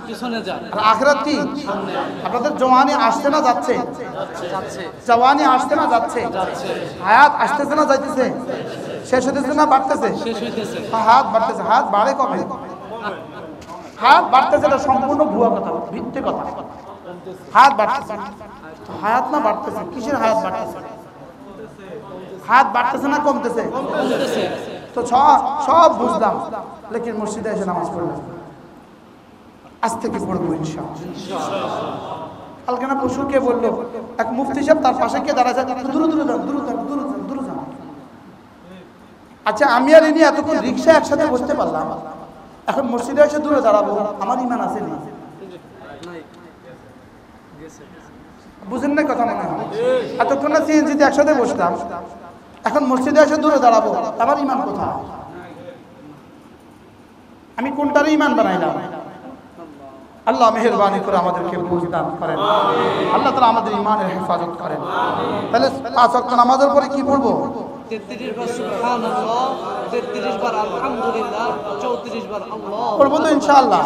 পিছনে যায়। আর আখিরাত কি? আপনাদের জওয়ানি আসছে না যাচ্ছে? যাচ্ছে। জওয়ানি আসছে না যাচ্ছে? হায়াত আসতেছে না যাইতেছে? শেষ হইতেছে না বাড়তেছে? শেষ হইতেছে। হায়াত বাড়তেছে। হায়াত বাড়ে কবে? হায়াত বাড়তেছে, এটা সম্পূর্ণ ভুয়া কথা, মিথ্যে কথা। হায়াত বাড়তেছে, হায়াত না বাড়তেছে? কিসের হায়াত বাড়তেছে? হায়াত বাড়তেছে না কমতেছে? কমতেছে। তো সব বুঝলাম, লেকিন মসজিদে এসে নামাজ পড়লাম। আজ থেকে পড়বো ইনশাআল্লাহ। কালকে না পরশু কে বললো, এক মুফতি সাহেব, তার পাশে কে দাঁড়াচ্ছে, দূরে দূরে যান, দূরে যান, দূরে যান, দূরে যান। আচ্ছা, আমি আর ইনি এতক্ষণ রিক্সা একসাথে বসতে পারলাম, এখন মসজিদে এসে দূরে দাঁড়াবো, আমার ইমান আছে না? বুঝেন না কথা মনে হয়? এতক্ষণ না সিএনজিতে একসাথে বসতাম, এখন মসজিদে এসে দূরে দাঁড়াবো, আমার ইমান কোথায়? আমি কোনটারই ইমান বানাইলাম? আল্লাহ মেহেরবানি করে আমাদেরকে বুঝ দান করেন, আল্লাহ তাআলা আমাদের ইমানের হেফাজত করেন। তাহলে 5 ওয়াক্ত নামাজের পরে কি পড়বো? 33 বার সুবহানাল্লাহ, 33 বার আলহামদুলিল্লাহ, 34 বার আল্লাহ পড়বো তো ইনশাআল্লাহ।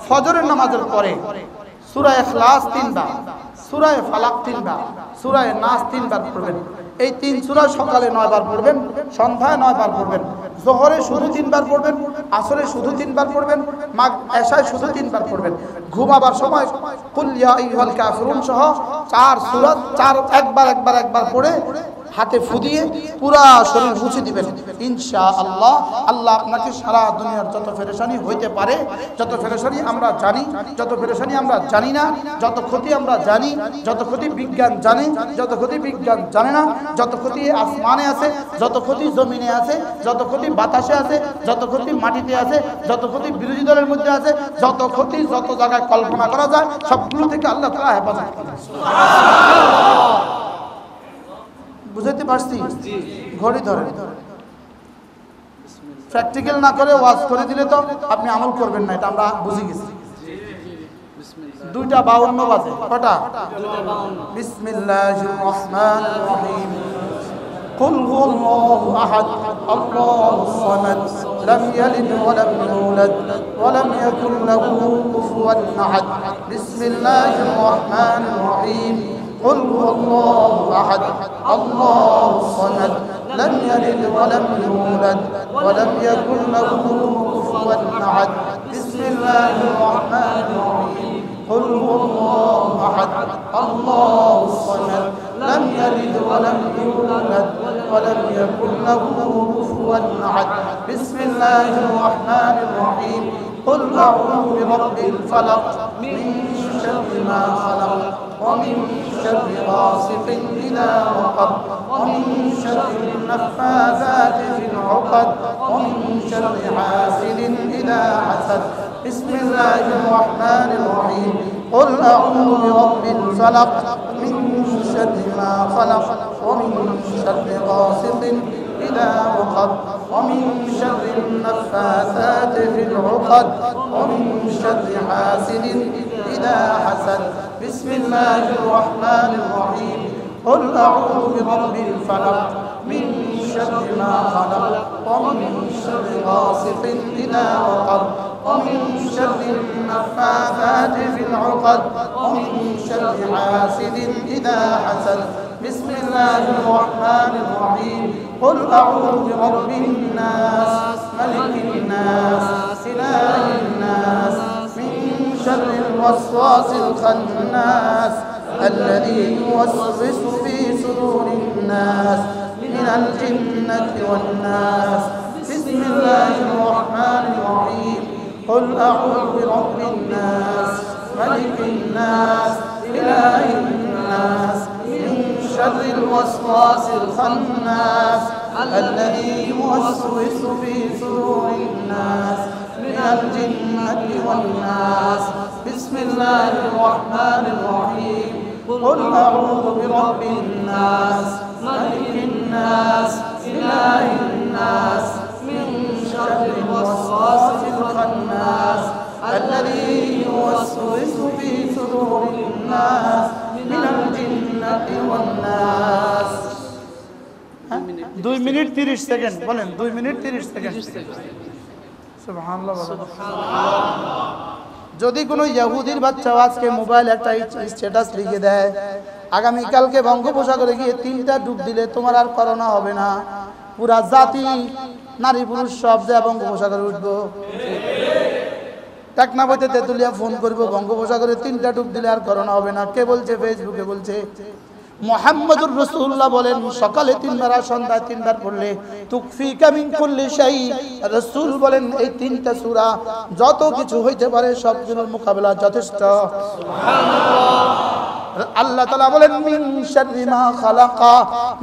ফজরের নামাজের পরে সূরা ইখলাস 3 বার, সূরা ফালাক 3 বার, সূরা নাস 3 বার পড়বেন। এই 3 সূরা সকালে 9 বার পড়বেন, সন্ধ্যায় 9 বার পড়বেন, যোহরে শুধু 3 বার পড়বেন, আসরে শুধু 3 বার পড়বেন, এশায় শুধু 3 বার পড়বেন। ঘুমাবার সময় কুল ইয়া আইয়ুহাল কাফিরুন সহ 4 সূরা একবার পড়ে হাতে ফু দিয়ে পুরা শরীর মুছে দিবেন ইনশাআল্লাহ। আল্লাহ আপনাকে সারা দুনিয়ার যত পেরেশানি হইতে পারে, যত পেরেশানি আমরা জানি, যত পেরেশানি আমরা জানি না, যত ক্ষতি আমরা জানি, যত ক্ষতি বিজ্ঞান জানে, যত ক্ষতি বিজ্ঞান জানে না, যত ক্ষতি আসমানে আছে, যত ক্ষতি জমিনে আছে, যত ক্ষতি বাতাসে আছে, যত ক্ষতি মাটিতে আছে, যত ক্ষতি বিরোধী দলের মধ্যে আছে, যত ক্ষতি যত জায়গায় কল্পনা করা যায়, সবগুলো থেকে আল্লাহ তাআলা হেফাজত করেন। বুঝাইতে পারছি? ঘড়ি ধরে প্র্যাকটিক্যাল না করে ওয়াজ করে দিলে তো আপনি আমল করবেন না, এটা আমরা বুঝে গেছি। 2:52 বাজে, কটা? বিসমিল্লাহির রহমানির রহিম। قل هو الله أحد الله الصمد لم يلد ولم يولد ولم يكن له كفوا أحد بسم الله الرحمن الرحيم قل هو الله أحد الله الصمد لم يلد ولم يولد ولم يكن له كفوا أحد بسم الله الرحمن الرحيم قل هو الله أحد الله الصمد لم يلد ولم يولد ولم يكن له كفوا أحد بسم الله الرحمن الرحيم قل أعوذ برب الفلق من شر ما خلق ومن شر غاسق إذا وقب ومن شر النفاثات في العقد ومن شر حاسد إذا حسد بسم الله الرحمن الرحيم قل أعوذ برب الفلق من شر ما خلق ومن شر غاسق إذا وقب ومن شر النفاثات في العقد ومن شر حاسد إذا حسد بسم الله الرحمن الرحيم قل أعوذ برب الفلق من شر ما خلق ومن شر غاسق إذا وقب ومن شر النفاثات في العقد ومن شر حاسد إذا حسد بسم الله الرحمن الرحيم قل أعوذ برب الناس ملك الناس إله الناس من شر الوسواس الخناس الذي يوسوس في صدور الناس من الجنة والناس بسم الله الرحمن الرحيم قل أعوذ برب الناس ملك الناس إله الناس من شر الوسواس الخناس الذي يوسوس في صدور الناس من الجنة والناس بسم الله الرحمن الرحيم قل أعوذ برب الناس ملك الناس إله الناس من شر الوسواس الخناس الذي يوسوس في صدور الناس من الجنة والناس 2 মিনিট 30 সেকেন্ড বলেন 2 মিনিট 30 সেকেন্ড সুবহানাল্লাহ যদি কোনো ইহুদির বাচ্চা আজকে মোবাইল একটা স্ট্যাটাস লিখে দেয় আগামী কালকে বঙ্গোপসাগরে গিয়ে 3টা ডুব দিলে তোমার আর করোনা হবে না, পুরা জাতি নারী পুরুষ সব যে বঙ্গোপসাগরে উঠবো। টেকনাফতে তেতুলিয়া ফোন করবো বঙ্গোপসাগরে 3টা ডুব দিলে আর করোনা হবে না। কে বলছে? ফেসবুকে বলছে। মুহাম্মদুর রাসূলুল্লাহ বলেন সকালে 3 বার আর সন্ধ্যায় 3 বার পড়লে তুকফিকা মিন কুল্লি শাই। রাসূল বলেন এই 3টা সূরা যত কিছু হইতে পারে সবগুলোর মোকাবেলা যথেষ্ট। সুবহানাল্লাহ। আল্লাহ তাআলা বলেন মিন শাররি মা খালাকা,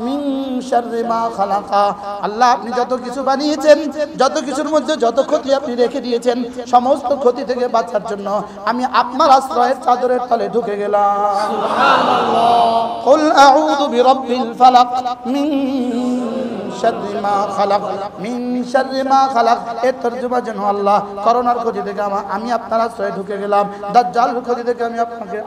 মিন শাররি মা খালাকা। আল্লাহ আপনি যত কিছু বানিয়েছেন, যত কিছুর মধ্যে যত ক্ষতি আপনি রেখে দিয়েছেন, সমস্ত ক্ষতি থেকে বাঁচার জন্য আমি আপনার আশ্রয়ের চাদরের তলে ঢুকে গেলাম। সুবহানাল্লাহ। কুল আউযু বিরাব্বিল ফালাক মিন শাররি মা খালাক, মিন শাররি মা খালাক। এর তরজমা যেন আল্লাহ করোনার ক্ষতি থেকে আমি আপনার আশ্রয়ে ঢুকে গেলাম, দাজ্জালের ক্ষতি থেকে আমি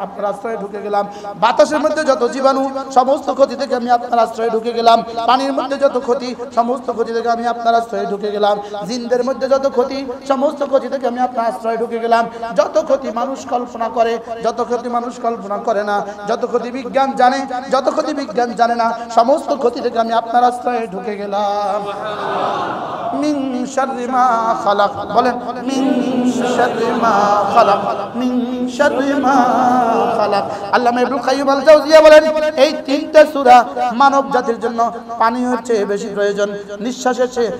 আপনার আশ্রয়ে ঢুকে গেলাম, বাতাসের মধ্যে যত জীবাণু সমস্ত ক্ষতি থেকে আমি আপনার আশ্রয়ে ঢুকে গেলাম, পানির মধ্যে যত ক্ষতি সমস্ত ক্ষতি থেকে আমি আপনার আশ্রয়ে ঢুকে গেলাম, জিনদের মধ্যে যত ক্ষতি সমস্ত ক্ষতি থেকে আমি আপনার আশ্রয়ে ঢুকে গেলাম। যত ক্ষতি মানুষ কল্পনা করে, যত ক্ষতি মানুষ কল্পনা করে না, যত ক্ষতি বিজ্ঞান জানে, যত ক্ষতি বিজ্ঞান জানে না, সমস্ত ক্ষতি থেকে আমি আপনার আশ্রয়ে ঢুকে গেলাম। মিন শাররি মা খালাক, বলেন মিন শাররি মা খালাক, মিন শাররি মা খালাক। আল্লামা ইবনুল কাইয়্যিম আল জাওজিয়া বলেন এই 3টা সূরা মানব জাতির জন্য পানির চেয়ে বেশি প্রয়োজন, নিঃশ্বাসের চেয়ে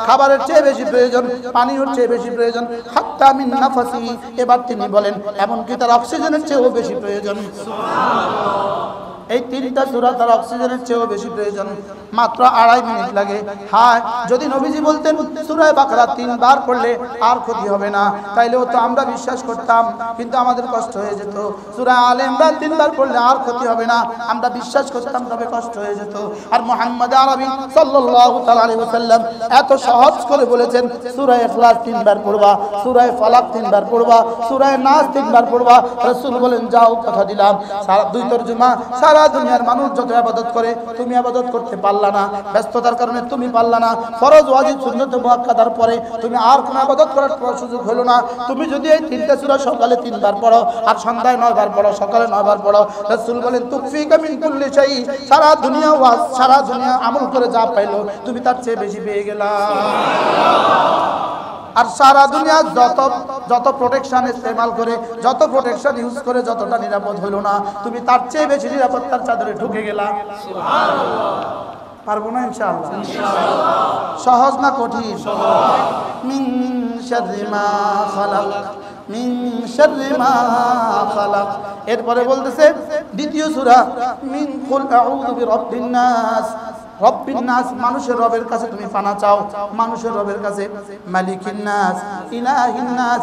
খাবারের চেয়ে বেশি প্রয়োজন, পানির চেয়ে বেশি প্রয়োজন, হাত্তা মিন নাফাসি। এবার তিনি বলেন এমনকি তার অক্সিজেনের চেয়েও বেশি প্রয়োজন। সুবহানাল্লাহ। এই তিনটা সূরা তার অক্সিজেনের চেয়েও বেশি প্রয়োজন, মাত্র 2.5 মিনিট লাগে। হ্যাঁ, যদি নবীজি বলতেন সূরা বাকারা 3 বার পড়লে আর ক্ষতি হবে না, তাইলেও তো আমরা বিশ্বাস করতাম, কিন্তু আমাদের কষ্ট হয়ে যেত। সূরা আলে ইমরান 3 বার পড়লে আর ক্ষতি হবে না, আমরা বিশ্বাস করতাম, তবে কষ্ট হয়ে যেত। আর মুহাম্মদ আরবি সাল্লাল্লাহু তাআলা আলাইহি ওয়াসাল্লাম এত সহজ করে বলেছেন, সূরা ইখলাস 3 বার পড়বা, সূরা ফালাক 3 বার পড়বা, সূরা নাস 3 বার পড়বা। রাসূল বলেন, যাও কথা দিলাম। সারা 2 তরজমা, সারা দুনিয়ার মানুষ যত ইবাদত করে তুমি ইবাদত করতে পারলা না, ব্যস্ততার কারণে তুমি পারলা না। ফরজ ওয়াজিব সুন্নাত মুআক্কাদার পরে তুমি আর কোন ইবাদত করার সুযোগ হলো না। তুমি যদি এই 3টা সূরা সকালে 3 বার পড়ো আর সন্ধ্যায় 9 বার পড়ো, সকালে 9 বার পড়ো, রাসূল বলেন তুকফিকা মিন কুল্লি শাই, সারা দুনিয়া ওয়াজ, সারা দুনিয়া আমল করে যা পাইলো তুমি তার চেয়ে বেশি পেয়ে গেলা। আর সারা দুনিয়া যত প্রোটেকশন ইস্তেমাল করে, যত প্রোটেকশন ইউজ করে যতটা নিরাপদ হলো না, তুমি তার চেয়ে বেশি নিরাপত্তার চাদরে ঢুকে গেলা। সুবহানাল্লাহ। পারবো না ইনশাআল্লাহ? সহজ না কঠিন? মিন শাররি মা খালাক, মিন শাররি মা খালাক। এরপরে বলতেছে দ্বিতীয় সূরা, মিন কুল আউযু বিরাব্বিন নাস। রব্বিন নাস, মানুষের রবের কাছে তুমি পানা চাও, মানুষের রবের কাছে। মালিকিন নাস, ইলাহিন নাস,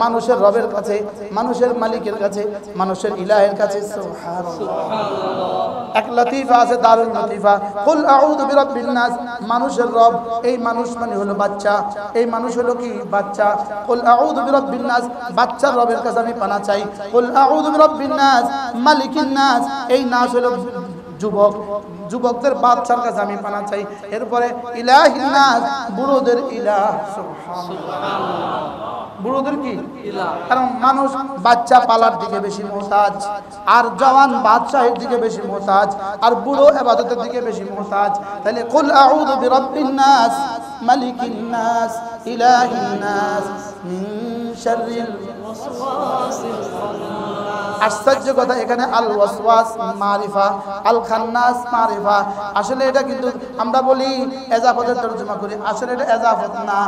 মানুষের রবের কাছে, মানুষের মালিকের কাছে, মানুষের ইলাহের কাছে। সুবহানাল্লাহ। এক লতিফা আছে, দারুল লতিফা। কুল আউযু বিরাব্বিন নাস, মানুষের রব, এই মানুষ মানে হলো বাচ্চা, এই মানুষ হলো কি? বাচ্চা। কুল আউযু বিরাব্বিন নাস, বাচ্চার রবের কাছে আমি পানা চাই। কুল আউযু বিরাব্বিন নাস, মালিকিন নাস, এই নাস হলো যুবক, যুবকদের বাচ্চার কাছে আমি পানা চাই। এরপরে ইলাহিন নাস, বুড়োদের ইলাহ। সুবহানাল্লাহ। বুড়োদের কি ইলাহ? কারণ মানুষ বাচ্চা পালার দিকে বেশি মুহতাজ, আর জওয়ান বাদশাহের দিকে বেশি মুহতাজ, আর বুড়ো ইবাদতের দিকে বেশি মুহতাজ। তাহলে কুল আউযু বিরাব্বিন নাস, মালিকিন নাস, ইলাহিন নাস, মিন শাররিল ওয়াসওয়াসিল খান্নাস। আশ্চর্য কথা, এখানে আল ওয়াসওয়াস মারিফা, আল খান্নাস মারিফা। আসলে এটা কিন্তু আমরা বলি এজাফতের তরজমা করি, আসলে এটা এজাফত না।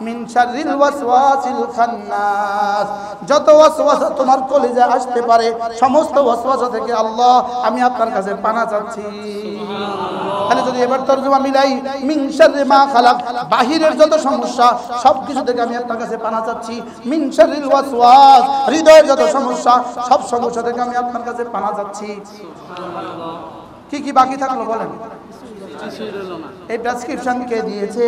মিন শাররিল ওয়াসওয়াসিল খান্নাস, যত ওয়াসওয়াসা তোমার কলিজা আসতে পারে, সমস্ত ওয়াসওয়াসা থেকে আল্লাহ আমি আপনার কাছে পানা চাচ্ছি। তাহলে যদি এবার তরজমা মিলাই, মিন শাররি মা খালাক, বাহিরের যত সমস্যা সবকিছু থেকে আমি আপনার কাছে পানা চাচ্ছি। মিন শাররিল ওয়াসওয়াস, হৃদয়ের যত সমস্যা সব সমস্যা থেকে আমি আপনার কাছে পানা চাচ্ছি। সুবহানাল্লাহ। কি কি বাকি থাকলো বলেন? এই প্রেসক্রিপশন কে দিয়েছে?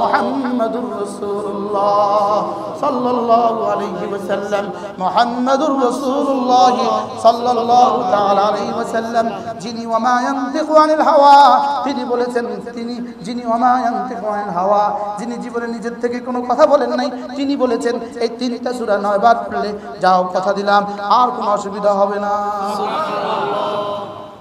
মুহাম্মাদুর রাসূলুল্লাহ সাল্লাল্লাহু আলাইহি ওয়াসাল্লাম। মুহাম্মাদুর রাসূলুল্লাহ সাল্লাল্লাহু তাআলা আলাইহি ওয়াসাল্লাম, যিনি ওয়া মা ইয়ানতিকু আনিল হাওয়া, তিনি বলেছেন, যিনি ওয়া মা ইয়ানতিকু আনিল হাওয়া, যিনি জীবনে নিজের থেকে কোনো কথা বলেন নাই, তিনি বলেছেন এই 3টা সূরা 9 বার পড়লে যাও কথা দিলাম আর কোনো অসুবিধা হবে না।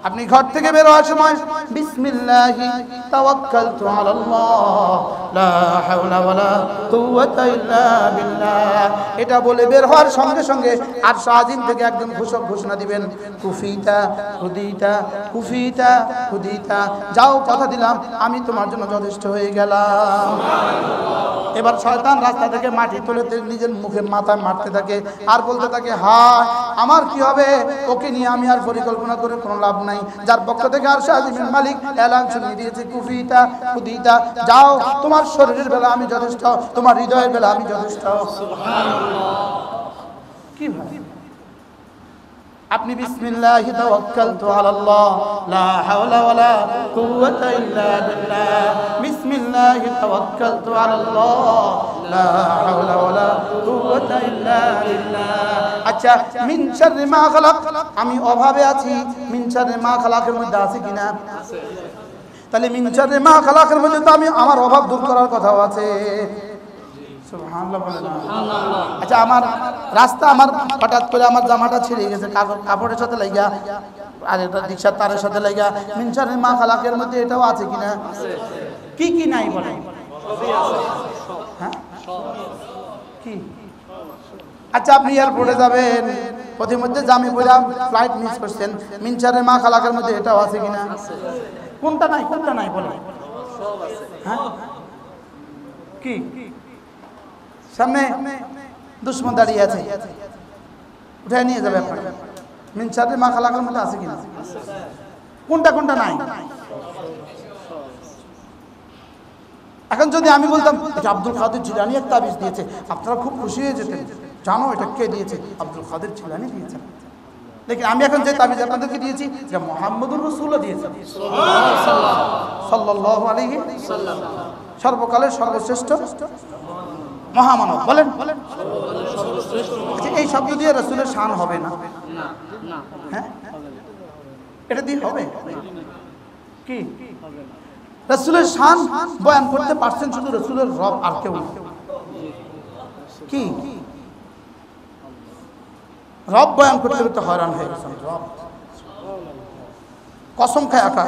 আপনি ঘর থেকে বের হওয়ার সময় বিসমিল্লাহি তাওয়াক্কালতু আলাল্লাহ লা হাওলা ওয়ালা কুওয়াতা ইল্লা বিল্লাহ, এটা বলে বের হওয়ার সঙ্গে সঙ্গে আর শাহিন থেকে একদম ঘোষণা দিবেন, কুফিতা হুদিতা, কুফিতা হুদিতা, যাও কথা দিলাম আমি তোমার জন্য যথেষ্ট হয়ে গেলাম। এবার শয়তান রাস্তা থেকে মাটি তুলে নিজের মুখে মাথা মারতে থাকে আর বলতে থাকে, হায় আমার কি হবে, ওকে নিয়ে আমি আর পরিকল্পনা করে কোনো লাভ নাই। যার পক্ষ থেকে আর শাহিমের মালিক এলান শুনিয়ে দিয়েছে, কুফিতা হুদিতা, যাও তোমার শরীরের বেলা আমি যথেষ্ট, তোমার হৃদয়ের বেলা আমি যথেষ্ট। সুবহানাল্লাহ। কি ভাই, আপনি বিসমিল্লাহি তাওয়াক্কালতু আলাল্লাহ লা হাওলা ওয়ালা কুওয়াতা ইল্লা বিল্লাহ, বিসমিল্লাহি তাওয়াক্কালতু আলাল্লাহ লা হাওলা ওয়ালা কুওয়াতা ইল্লা বিল্লাহ। আচ্ছা, মিন শাররি মা খালাক, আমি অভাবে আছি, মিন শাররি মা খালাকের মধ্যে আছে কিনা? আছে। তাহলে মিন শাররি মা খালাকের মধ্যে তো আমি আমার অভাব দূর করার কথাও আছে। সুবহানাল্লাহ বলেন। সুবহানাল্লাহ। আচ্ছা, আমার রাস্তা, আমার হঠাৎ করে আমার জামাটা ছিঁড়ে গেছে কাপড়ের সাথে লাগা, আর এটা রিকশার তারের সাথে লাগা, মিন শাররি মা খালাকের মধ্যে এটাও আছে কিনা? আছে। কি কি নাই বলেন? সবই আছে। হ্যাঁ, কি? আচ্ছা, আপনি এয়ারপোর্টে যাবেন, প্রতিমধ্যে জামি পড়া ফ্লাইট মিস করছেন, মিন শাররি মা খালাকের মধ্যে এটাও আছে কিনা? আছে। কোনটা নাই, কোনটা নাই বলেন? সব আছে। হ্যাঁ, কি? সামনে দুশমন দাঁড়িয়ে আছে, উঠে নিয়ে যাবে আপনাকে। মিন শাররি মা খালাকার মধ্যে আছে কিনা? কোনটা কোনটা নাই? এখন যদি আমি বলতাম এটা আব্দুল কাদের জিলানী এক তাবিজ দিয়েছে, আপনারা খুব খুশি হয়ে যেতেন, জানো এটা কে দিয়েছে? আব্দুল কাদের জিলানী দিয়েছেন। দেখি আমি এখন যে তাবিজ আপনাদেরকে দিয়েছি যে মুহাম্মদুর রাসূলুল্লাহ দিয়েছেন সাল্লাল্লাহু আলাইহি ওয়াসাল্লাম, সর্বকালের সর্বশ্রেষ্ঠ মহামানব। বলেন এই শব্দ দিয়ে রাসূলের শান হবে না? হ্যাঁ, এটা দিয়ে হবে কি? রাসূলের শান বয়ান করতে পারছেন শুধু রাসূলের রব, আর কেউ না। কি রব বয়ান করতে করতে হয়রান হয়ে গেছেন। রব কসম খায় আকা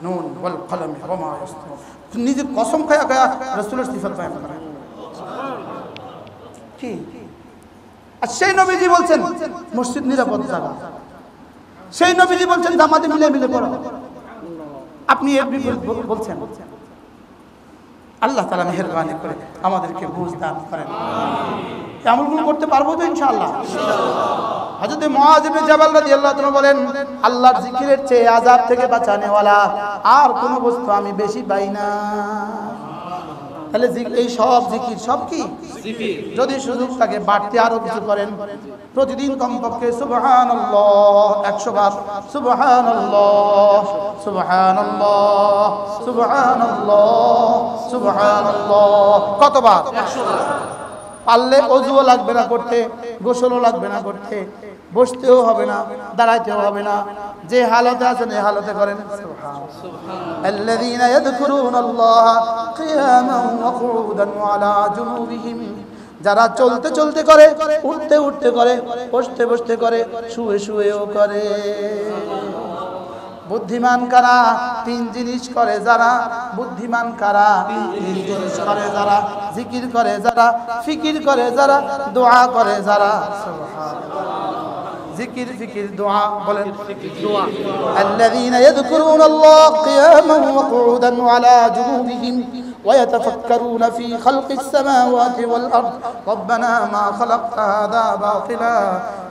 নুন ওয়াল কলম ওয়া মা ইয়াসতুরুন, নিজে কসম খায় আকা রাসূলের সিফাত বয়ান করেন। কি আর সেই নবীজি বলছেন মসজিদ নিরাপদ জায়গা, সেই নবীজি বলছেন জামাতে মিলে মিলে পড়ো, আপনি এর বিপরীত বলছেন। আল্লাহ তাআলা মেহেরবানি করে আমাদেরকে বুঝ দান করেন। আমলগুলো করতে পারবো তো ইনশাআল্লাহ? হযরত মুআয ইবনে জাবাল রাদিয়াল্লাহু তাআলা বলেন আল্লাহর জিকিরের চেয়ে আযাব থেকে বাঁচানেওয়ালা আর কোন বস্তু আমি বেশি পাই না। তাহলে এই সব জিকির সব কি জিকির, যদি সুযোগ থাকে বাড়তি আরো কিছু করেন। প্রতিদিন কমপক্ষে সুবহানাল্লাহ 100 বার, সুবহানাল্লাহ সুবহানাল্লাহ সুবহানাল্লাহ সুবহানাল্লাহ, কতবার? 100 বার। পারলে ওযুও লাগবে না করতে, গোসলও লাগবে না করতে, বসতেও হবে না, দাঁড়াইতেও হবে না, যে হালতে আছেন এই হালতে করেন আল্লাযীনা ইয়াযকুরুনাল্লাহা কিয়ামান ওয়া কুউদান ওয়া আলা জুনুবিহিম, যারা চলতে চলতে করে, উঠতে উঠতে করে, বসতে বসতে করে, শুয়ে শুয়েও করে। বুদ্ধিমান কারা? 3 জিনিস করে যারা। বুদ্ধিমান কারা? 3 জিনিস করে যারা। জিকির করে যারা, ফিকির করে যারা, দোয়া করে যারা। জিকির ফিকির দোয়া, বলেন দোয়া। আল্লাযীনা ইয়াযকুরুনাল্লাহা কিয়ামান ওয়া কুউদান ওয়া আলা জুনুবিহিম ويتفكرون في خلق السماوات والأرض ربنا ما خلقت هذا باطلا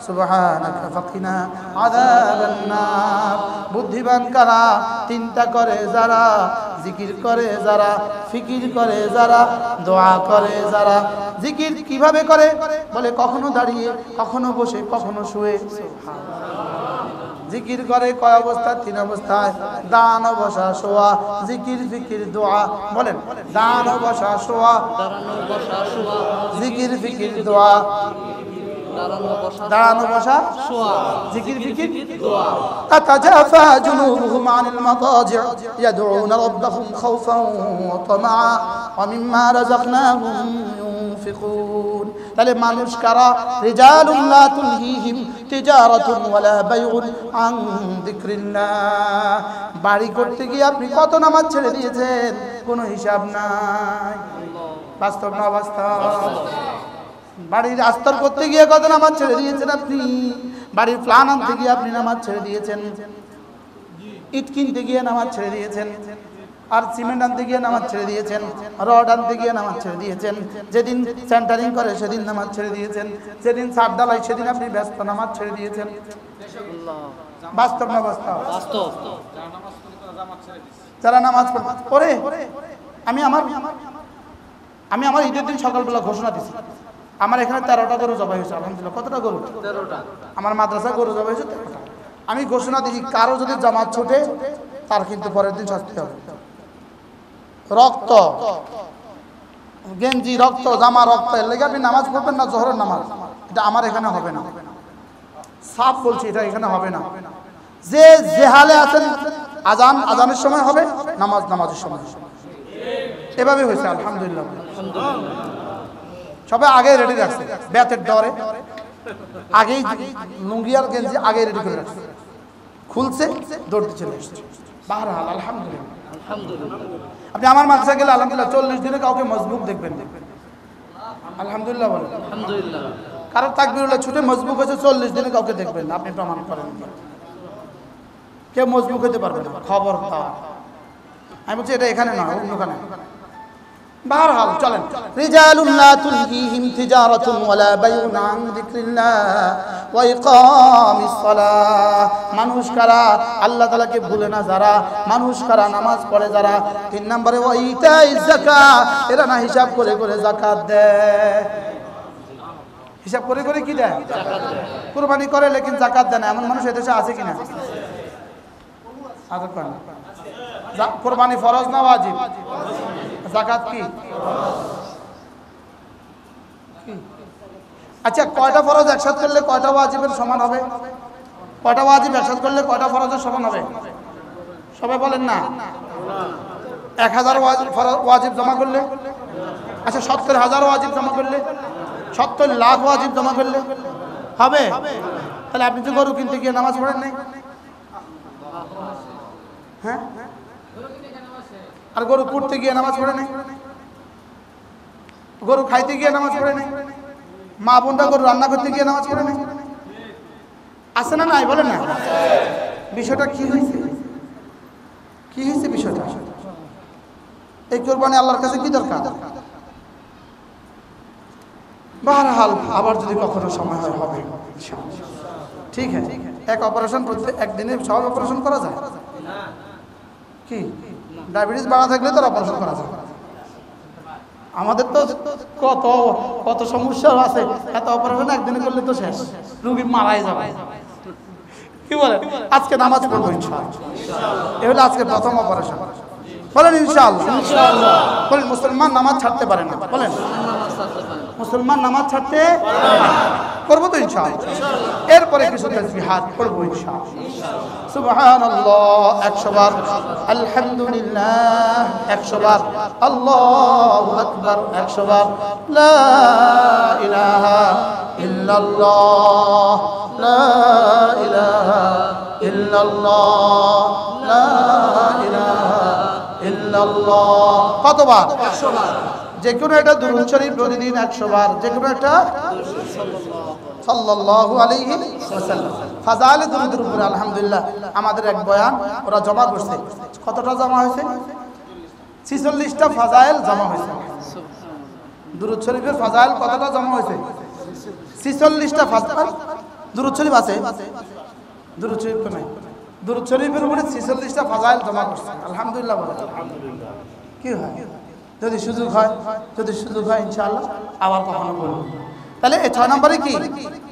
سبحانك فقنا عذاب النار। বুদ্ধিমান কারা? 3টা করে যারা। জিকির করে যারা, ফিকির করে যারা, দোয়া করে যারা। জিকির কিভাবে করে? বলে কখনো দাঁড়িয়ে, কখনো বসে, কখনো শুয়ে। জিকির করে কয় অবস্থায়? 3 অবস্থায়, দাঁড়ানো বসা শোয়া। জিকির ফিকির দোয়া, বলেন দাঁড়ানো বসা শোয়া, জিকির ফিকির দোয়া, দাঁড়ানো বসা শোয়া, জিকির ফিকির দোয়া। তাতাজাফা জুনুবুহুম আনিল মাতাজি' ইয়াদউনা রাব্বাহুম খাওফান ওয়া তামাআ ওয়া মিম্মা রাযাকনাহুম ইউনফিকুন। তাহলে মানুষ কারা? রিজালুন লা তুলহিহিম তিজারাতুন ওয়ালা বাইউন আন যিকরিল্লাহ। বাড়ি করতে গিয়ে আপনি কত নামাজ ছেড়ে দিয়েছেন, কোনো হিসাব নাই। বাস্তব না বাস্তব? বাড়ির আস্তর করতে গিয়ে কত নামাজ ছেড়ে দিয়েছেন আপনি। বাড়ির প্ল্যান আনতে গিয়ে আপনি নামাজ ছেড়ে দিয়েছেন, ইট কিনতে গিয়ে নামাজ ছেড়ে দিয়েছেন, আর সিমেন্ট আনতে গিয়ে নামাজ ছেড়ে দিয়েছেন, রড আনতে গিয়ে নামাজ ছেড়ে দিয়েছেন। যেদিন সেন্টারিং করে সেদিন নামাজ ছেড়ে দিয়েছেন, যেদিন ছাদ ঢালাই সেদিন আপনি ব্যস্ত, নামাজ ছেড়ে দিয়েছেন। বাস্তব না বাস্তব? বাস্তব। যারা নামাজ পড়ে, আমি আমার ঈদের দিন সকালবেলা ঘোষণা দিচ্ছি, আমার এখানে 13টা গরু জবাই হয়েছে, আলহামদুলিল্লাহ। কতটা গরু? 13টা। আমার মাদ্রাসায় গরু জবাই হয়েছে 13টা। আমি ঘোষণা দিচ্ছি, কারো যদি জামাত ছুটে তার কিন্তু পরের দিন শাস্তি হবে। রক্ত, গেঞ্জি রক্ত, জামা রক্ত, এর লেগে আপনি নামাজ পড়বেন না, জোহরের নামাজ, এটা আমার এখানে হবে না। সাফ বলছি, এটা এখানে হবে না। যে জেহালে আছেন, আজানের সময় হবে, নামাজের সময় এভাবে হয়েছে, আলহামদুলিল্লাহ। সবাই আগে রেডি রাখছে, ব্যাতের ডরে আগেই লুঙ্গি আর গেঞ্জি আগে রেডি করে রাখছে, খুলছে দৌড়তে চলে এসছে। বাহরহাল আলহামদুলিল্লাহ। আপনি আমার মাদ্রাসা গেলে আলহামদুলিল্লাহ 40 দিনে কাউকে মজবুক দেখবেন, আলহামদুলিল্লাহ বলেন। আলহামদুলিল্লাহ। কারো তাকবীরুল্লাহ ছুটে মজবুক হয়েছে 40 দিনে কাউকে দেখবেন না, আপনি প্রমাণ করেন। কেউ মজবুক হতে পারবে না, খবর। আমি বলছি এটা এখানে নয়, অন্যখানে। বারহাল চলেন, রিজালুন লা তুলহিহিম তিজারাতুন ওয়ালা বাইউন আন যিকরিল্লাহ ওয়া ইকামিস সালাহ। মানুষ কারা? আল্লাহ তাআলাকে ভুলে না যারা, মানুষ কারা? নামাজ পড়ে যারা। 3 নম্বরে ওয়া ইতাইজ যাকাত, এরা না হিসাব করে করে যাকাত দেয়। হিসাব করে করে কি দেয়? যাকাত দেয়। কুরবানি করে লেকিন যাকাত দেয় না, এমন মানুষ এদেশে আছে কিনা? আছে কোন? কুরবানি ফরজ না ওয়াজিব? যাকাত কি? আচ্ছা, কয়টা ফরজ একসাথে করলে কয়টা ওয়াজিবের সমান হবে? কয়টা ওয়াজিব একসাথে করলে কয়টা ফরজের সমান হবে? সবাই বলেন না। 1000 ওয়াজিব জমা করলে, আচ্ছা 70,000 ওয়াজিব জমা করলে, 70 লাখ ওয়াজিব জমা করলে হবে? তাহলে আপনি তো গরু কিনতে গিয়ে নামাজ পড়েন নাই, হ্যাঁ? আর গরু কুটতে গিয়ে নামাজ পড়ে নাই, গরু খাইতে গিয়ে নামাজ পড়ে নাই, মা বোনটা গরু রান্না করতে গিয়ে নামাজ পড়ে নাই, আছে না নাই? বলেন না। বিষয়টা কি হয়েছে? কি হয়েছে বিষয়টা? এই কোরবানি আল্লাহর কাছে কি দরকার? বারহাল আবার যদি কখনো সময় হয় হবে, ঠিক আছে। এক অপারেশন করতে একদিনে সব অপারেশন করা যায় কি? ডায়াবেটিস বাড়া থাকলে তো অপারেশন করা যায়। আমাদের তো কত কত সমস্যা আছে, এত অপারেশন একদিনে করলে তো শেষ, রোগী মারাই যাবে। কি বলে? আজকে নামাজ পড়বো ইনশাআল্লাহ, এ হলো আজকে প্রথম অপারেশন। বলেন ইনশাআল্লাহ। বলেন মুসলমান নামাজ ছাড়তে পারে না। বলেন মুসলমান নামাজ ছাড়তে করবো তো ইনশাআল্লাহ। এরপরে কিছু তাসবিহাত পড়বো ইনশাআল্লাহ। সুবহানাল্লাহ 100 বার, আলহামদুলিল্লাহ 100 বার, আল্লাহু আকবার 100 বার, লা ইলাহা ইল্লাল্লাহ, লা ইলাহা ইল্লাল্লাহ, লা ইলাহা ইল্লাল্লাহ। কতবার? 100 বার। যে কোনো একটা দুরূদ শরীফ প্রতিদিন 100 বার, যে কোনো একটা সাল্লাল্লাহু আলাইহি ওয়াসাল্লাম। ফাজাইলে দুরূদের উপরে আলহামদুলিল্লাহ আমাদের এক বয়ান ওরা জমা করছে। কতটা জমা হয়েছে? 46টা ফাজাইল জমা হয়েছে। দুরূদ শরীফের ফাজাইল কতটা জমা হয়েছে? 46টা ফাজাইল। দুরূদ শরীফ আছে? দুরূদ শরীফ তো নাই। দুরূদ শরীফের উপরে 46টা ফাজাইল জমা করছে। আলহামদুলিল্লাহ বলে। আলহামদুলিল্লাহ। কি হয়? যদি সুযোগ হয়, যদি সুযোগ হয় ইনশাআল্লাহ আবার কখনো বলবো। তাহলে এই 6 নম্বরে কি?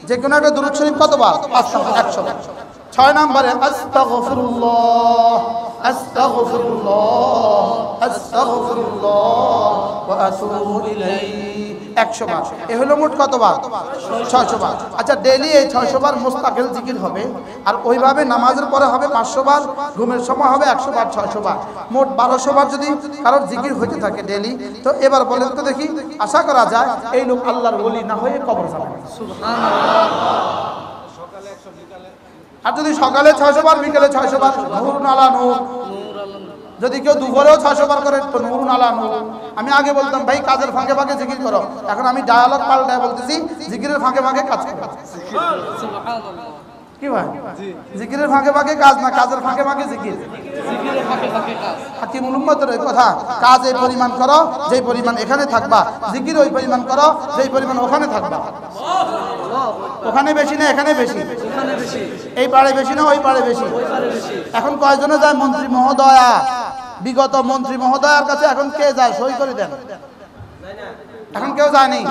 যে কোনো একটা দুরূদ শরীফ কতবার? 100 বার। 6 নম্বরে আস্তাগফিরুল্লাহ, আস্তাগফিরুল্লাহ, আস্তাগফিরুল্লাহ ওয়া আতুবু ইলাইহি 100 বার। এ হলো মোট কতবার? 600 বার। আচ্ছা, ডেইলি এই 600 বার মুস্তাকিল জিকির হবে, আর ওইভাবে নামাজের পরে হবে 500 বার, ঘুমের সময় হবে 100 বার, 600 বার, মোট 1200 বার যদি কারোর জিকির হইতে থাকে ডেইলি। তো এবার বলেন তো দেখি, আশা করা যায় এই লোক আল্লাহর ওলি না হয়ে কবর যাবে। আর যদি সকালে 600 বার, বিকেলে 600 বার, নূরুন আলা নূর। যদি কেউ দুপুরেও 600 বার করে তো নূরুন আলা নূর। আমি আগে বলতাম ভাই কাজের ফাঁকে ফাঁকে জিকির করো, এখন আমি ডায়ালগ পাল্টায় বলতেছি জিকিরের ফাঁকে ফাঁকে কাজ করো। কি ভাই? জিকিরের ফাঁকে ফাঁকে কাজ না, কাজের ফাঁকে ফাঁকে জিকির। জিকিরের ফাঁকে ফাঁকে কাজ। হাকিমুল উম্মতের এই কথা, কাজ এই পরিমাণ করো যেই পরিমাণ এখানে থাকবা, জিকির ওই পরিমাণ করো যেই পরিমাণ ওখানে থাকবা। ওখানে বেশি না এখানে বেশি? এখানে বেশি। এই পাড়ে বেশি না ওই পাড়ে বেশি? ওই পাড়ে বেশি। এখন কয়জনে যায় মন্ত্রী মহোদয়া? বিগত মন্ত্রী মহোদয়ার কাছে এখন কে যায়? সই করে দেন। এখন কেউ যায়নি।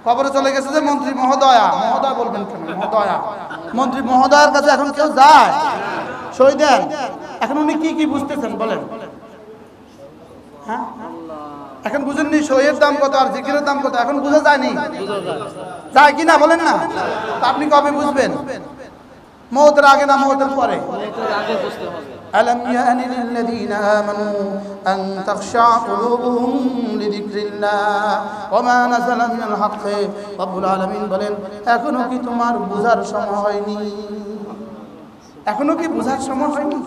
কবরে চলে গেছে যে মন্ত্রী মহোদয়া, মহোদয় বলবেন কেন? মহোদয়া, মন্ত্রী মহোদয়ার কাছে এখন কেউ যায়? সই দেন। এখন উনি কি কি বুঝতেছেন বলেন? হ্যাঁ, এখন বুঝেননি সইয়ের দাম কত আর জিকিরের দাম কত? এখন বুঝা যায়নি? যায় কি না বলেন না? আপনি কবে বুঝবেন? মওতের আগে না মওতের পরে? মওতের আগে বুঝতে হবে। ألم يأن للذين آمنوا أن تخشع قلوبهم لذكر الله وما نزل من الحق رب العالمين বলেন এখনো কি তোমার বুঝার সময় হয়নি? এখনো কি বুঝার সময় হয়নি?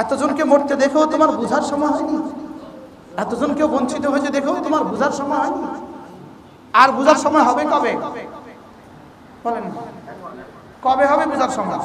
এতজনকে মরতে দেখেও তোমার বুঝার সময় হয়নি? এতজনকে বঞ্চিত হয়েছে দেখেও তোমার বুঝার সময় হয়নি? আর বুঝার সময় হবে কবে? বলেন কবে হবে বুঝার সময়?